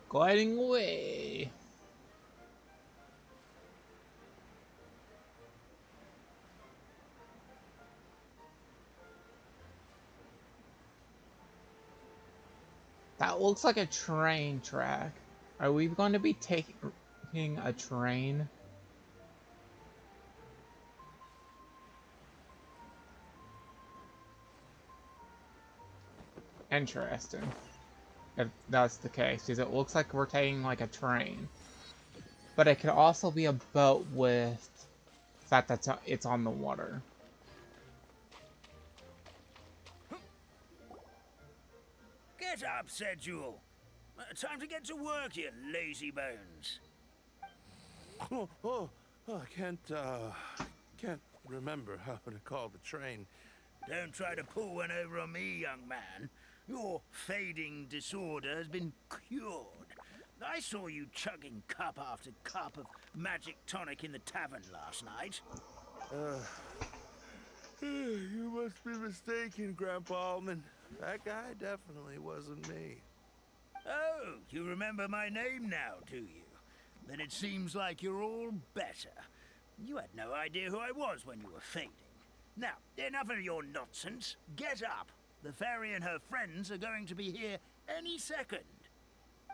Gliding away. That looks like a train track. Are we going to be taking a train? Interesting. If that's the case, because it looks like we're taking like a train. But it could also be a boat with the fact that it's on the water. Get up, said Jewel. Time to get to work, you lazy bones. I can't remember how to call the train. Don't try to pull one over on me, young man. Your fading disorder has been cured. I saw you chugging cup after cup of magic tonic in the tavern last night. You must be mistaken, Grandpa Almond. That guy definitely wasn't me. Oh, you remember my name now, do you? Then it seems like you're all better. You had no idea who I was when you were fading. Now, enough of your nonsense. Get up. The fairy and her friends are going to be here any second.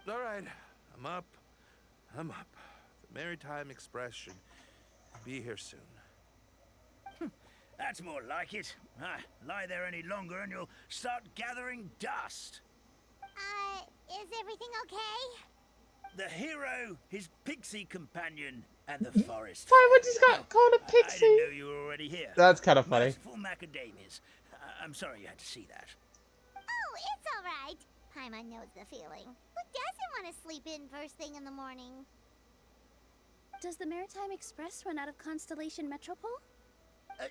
All right, I'm up. The Maritime Express should be here soon. That's more like it. Lie there any longer and you'll start gathering dust. Is everything okay? The hero, his pixie companion, and the forest. Why would you call it a pixie? I didn't know you were already here. That's kind of funny. Merciful macadamias. I'm sorry you had to see that. Oh, it's all right. Paimon knows the feeling. Who doesn't want to sleep in first thing in the morning? Does the Maritime Express run out of Constellation Metropole?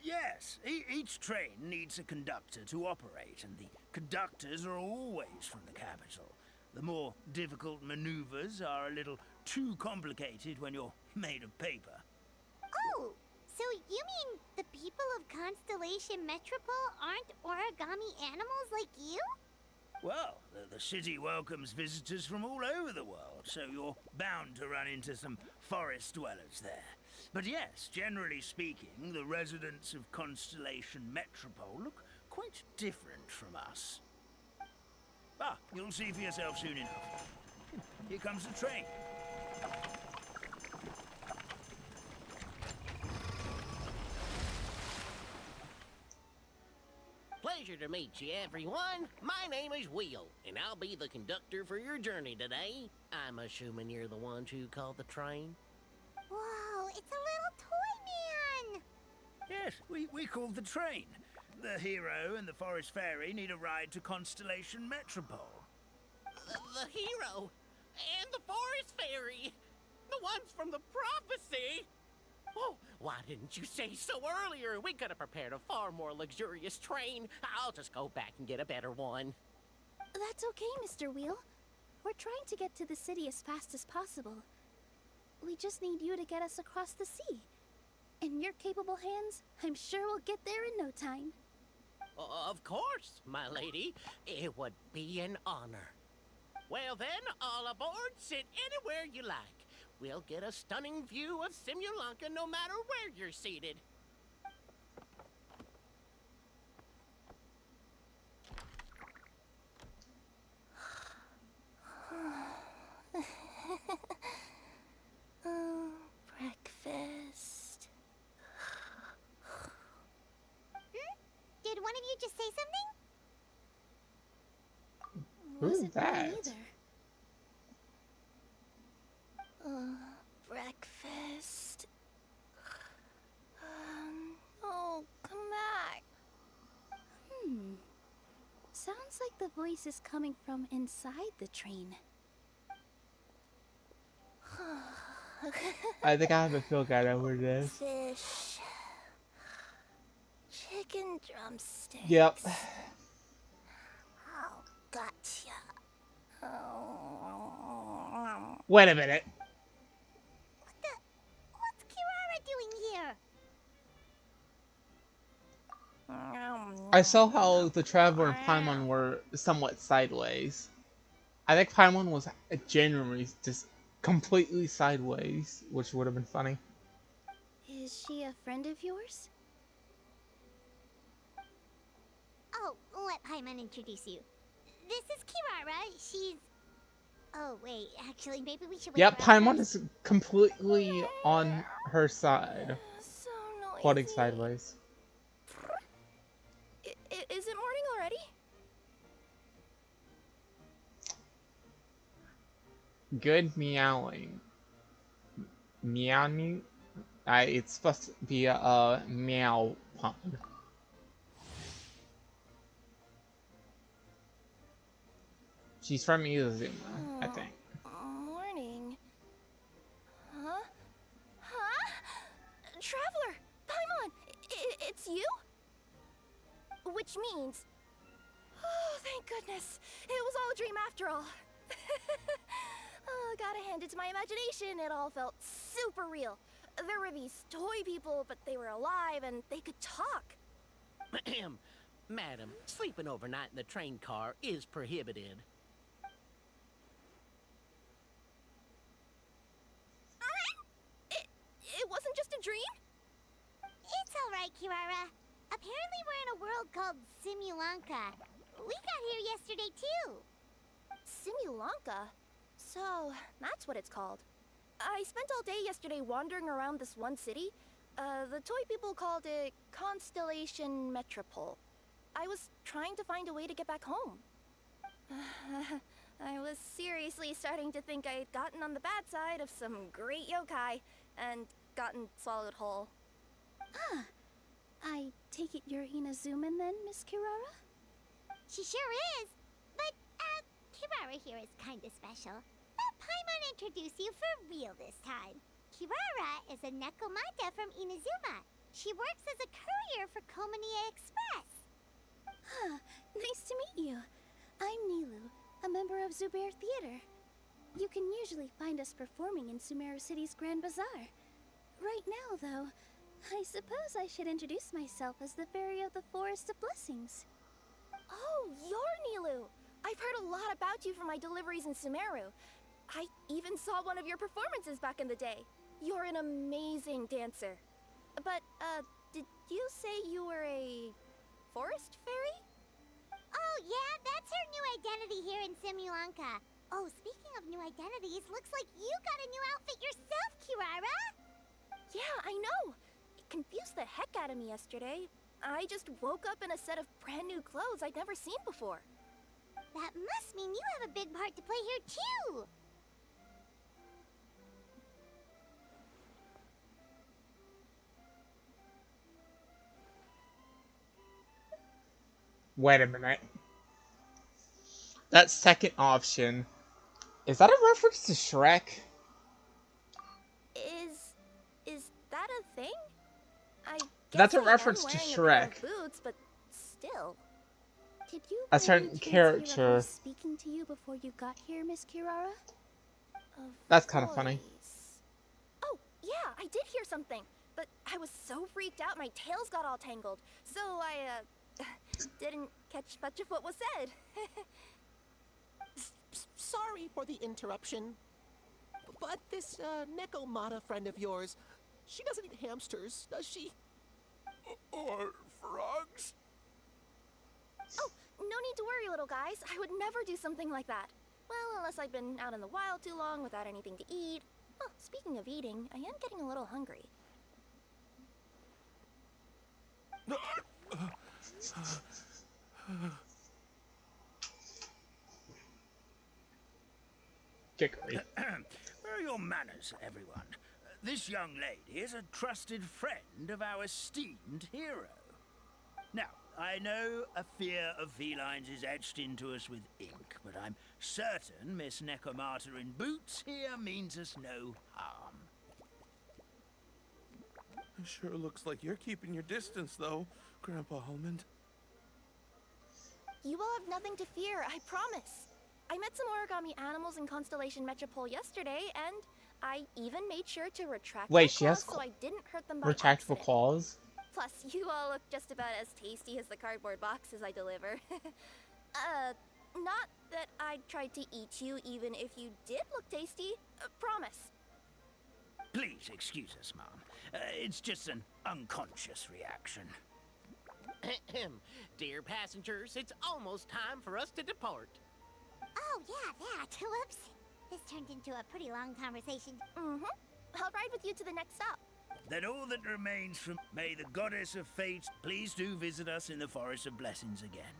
Yes, each train needs a conductor to operate, and the conductors are always from the capital. The more difficult maneuvers are a little too complicated when you're made of paper. Oh, so you mean the people of Constellation Metropole aren't origami animals like you? Well, the city welcomes visitors from all over the world, so you're bound to run into some forest dwellers there. But yes, generally speaking, the residents of Constellation Metropole look quite different from us. Ah, you'll see for yourself soon enough. Here comes the train. Pleasure to meet you, everyone. My name is Will, and I'll be the conductor for your journey today. I'm assuming you're the ones who called the train? Whoa, it's a little toy man! Yes, we called the train. The hero and the forest fairy need a ride to Constellation Metropole. The hero? And the forest fairy! The ones from the prophecy! Oh, why didn't you say so earlier? We could have prepared a far more luxurious train. I'll just go back and get a better one. That's okay, Mr. Wheel. We're trying to get to the city as fast as possible. We just need you to get us across the sea. In your capable hands, I'm sure we'll get there in no time. Of course, my lady. It would be an honor. Well then, all aboard, sit anywhere you like. We'll get a stunning view of Simulanka no matter where you're seated. Oh, breakfast. Did one of you just say something? Who's Wasn't me that? either. Breakfast. Oh, come back. Sounds like the voice is coming from inside the train. I think I have a feel good over this. Fish. Chicken drumsticks. Yep. Oh, gotcha. Oh. Wait a minute. What's Kirara doing here? I saw how the Traveler and Paimon were somewhat sideways. I think Paimon was genuinely just completely sideways, which would have been funny. Is she a friend of yours? Oh, let Paimon introduce you. This is Kirara. She's... Oh, wait. Actually, maybe we should wait Yep, for our Paimon first- is completely on her side, So noisy. floating sideways. Is it morning already? Good meowing. Meowing? It's supposed to be a meow pun. She's from Izuma, I think. Morning. Huh? Huh? Traveler! Paimon! It's you? Which means... Oh, thank goodness. It was all a dream after all. Oh, gotta hand it to my imagination. It all felt super real. There were these toy people, but they were alive and they could talk. Madam, sleeping overnight in the train car is prohibited. It wasn't just a dream? It's alright, Kirara. Apparently we're in a world called Simulanka. We got here yesterday, too. Simulanka? So, that's what it's called. I spent all day yesterday wandering around this one city. The toy people called it Constellation Metropole. I was trying to find a way to get back home. I was seriously starting to think I had gotten on the bad side of some great yokai and gotten swallowed whole. Ah, I take it you're Inazuman then, Miss Kirara? She sure is. But, Kirara here is kinda special. Let Paimon introduce you for real this time. Kirara is a Nekomata from Inazuma. She works as a courier for Komania Express. Ah, nice to meet you. I'm Nilu, a member of Zubair Theater. You can usually find us performing in Sumeru City's Grand Bazaar. Right now, though, I suppose I should introduce myself as the Fairy of the Forest of Blessings. Oh, you're Nilu! I've heard a lot about you from my deliveries in Sumeru. I even saw one of your performances back in the day. You're an amazing dancer. But, did you say you were a forest fairy? Oh, yeah, that's her new identity here in Simulanka. Oh, speaking of new identities, looks like you got a new outfit yourself, Kirara! Yeah, I know. It confused the heck out of me yesterday. I just woke up in a set of brand new clothes I'd never seen before. That must mean you have a big part to play here, too! Wait a minute. That second option Is that a reference to Shrek? Is that a thing? I That's guess a I am reference to wearing a pair Shrek. of boots, but still. Did you A by any certain chance hear a character. voice speaking to you before you got here, Miss Kirara? A That's kind of funny. voice. Oh, yeah, I did hear something. But I was so freaked out my tails got all tangled. So I, didn't catch much of what was said. Sorry for the interruption. But this, Nekomata friend of yours, she doesn't eat hamsters, does she? Or frogs? Oh, no need to worry, little guys. I would never do something like that. Well, unless I'd been out in the wild too long without anything to eat. Oh, speaking of eating, I am getting a little hungry. Kickery. Where are your manners, everyone? This young lady is a trusted friend of our esteemed hero. Now, I know a fear of felines is etched into us with ink, but I'm certain Miss Nekomata in boots here means us no harm. It sure looks like you're keeping your distance, though, Grandpa Almond. You will have nothing to fear, I promise. I met some origami animals in Constellation Metropole yesterday, and I even made sure to retract my Wait, she has claws so I didn't hurt them by retractable accident. claws? Plus, you all look just about as tasty as the cardboard boxes I deliver. Not that I tried to eat you even if you did look tasty. Promise. Please excuse us, Mom. It's just an unconscious reaction. Dear passengers, it's almost time for us to depart. Oh, yeah, that. Whoops. This turned into a pretty long conversation. Mm-hmm. I'll ride with you to the next stop. Then all that remains from may the goddess of fate please do visit us in the Forest of Blessings again,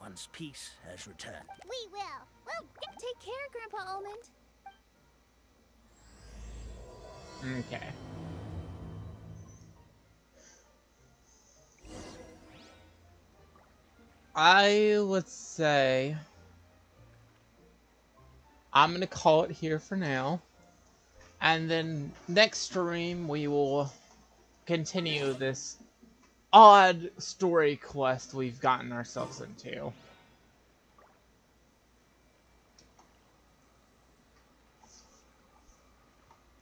once peace has returned. We will. Well, take care, Grandpa Almond. Okay. I would say I'm gonna call it here for now, and then next stream we will continue this odd story quest we've gotten ourselves into.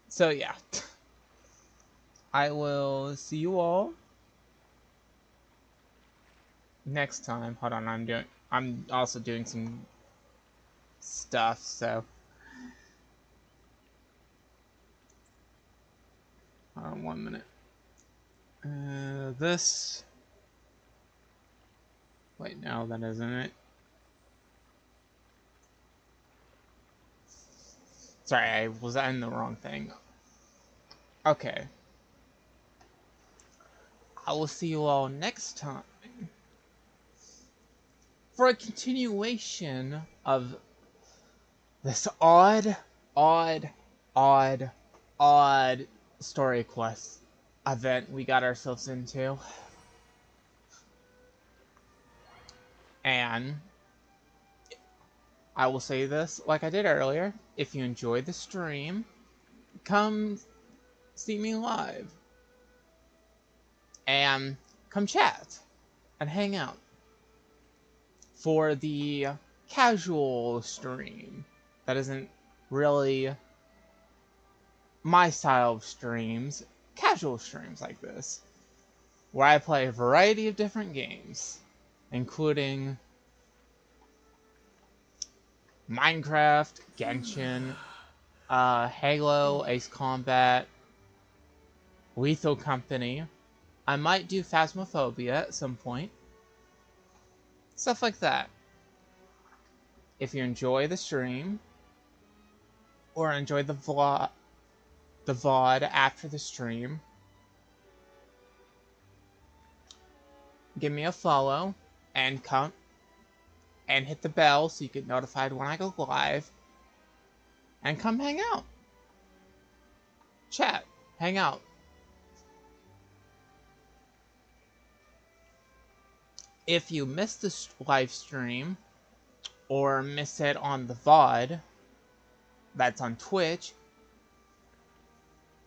So yeah, I will see you all next time. Hold on, I'm also doing some stuff, so hold on 1 minute. This. Wait, no, that isn't it. Sorry, I was in the wrong thing. Okay. I will see you all next time for a continuation of this odd story quest event we got ourselves into. And I will say this like I did earlier, if you enjoyed the stream, come see me live. And come chat and hang out. For the casual stream, that isn't really my style of streams, casual streams like this, where I play a variety of different games, including Minecraft, Genshin, Halo, Ace Combat, Lethal Company. I might do Phasmophobia at some point. Stuff like that. If you enjoy the stream, or enjoy the VOD after the stream, give me a follow, and come and hit the bell so you get notified when I go live, and come hang out. Chat, hang out. If you miss this live stream, or miss it on the VOD, that's on Twitch.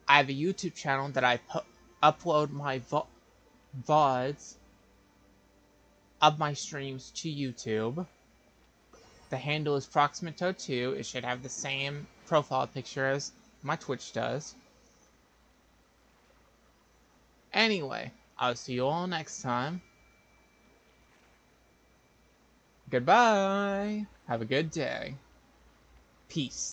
I have a YouTube channel that I upload my VODs of my streams to YouTube. The handle is Proximito2. It should have the same profile picture as my Twitch does. Anyway, I'll see you all next time. Goodbye. Have a good day. Peace.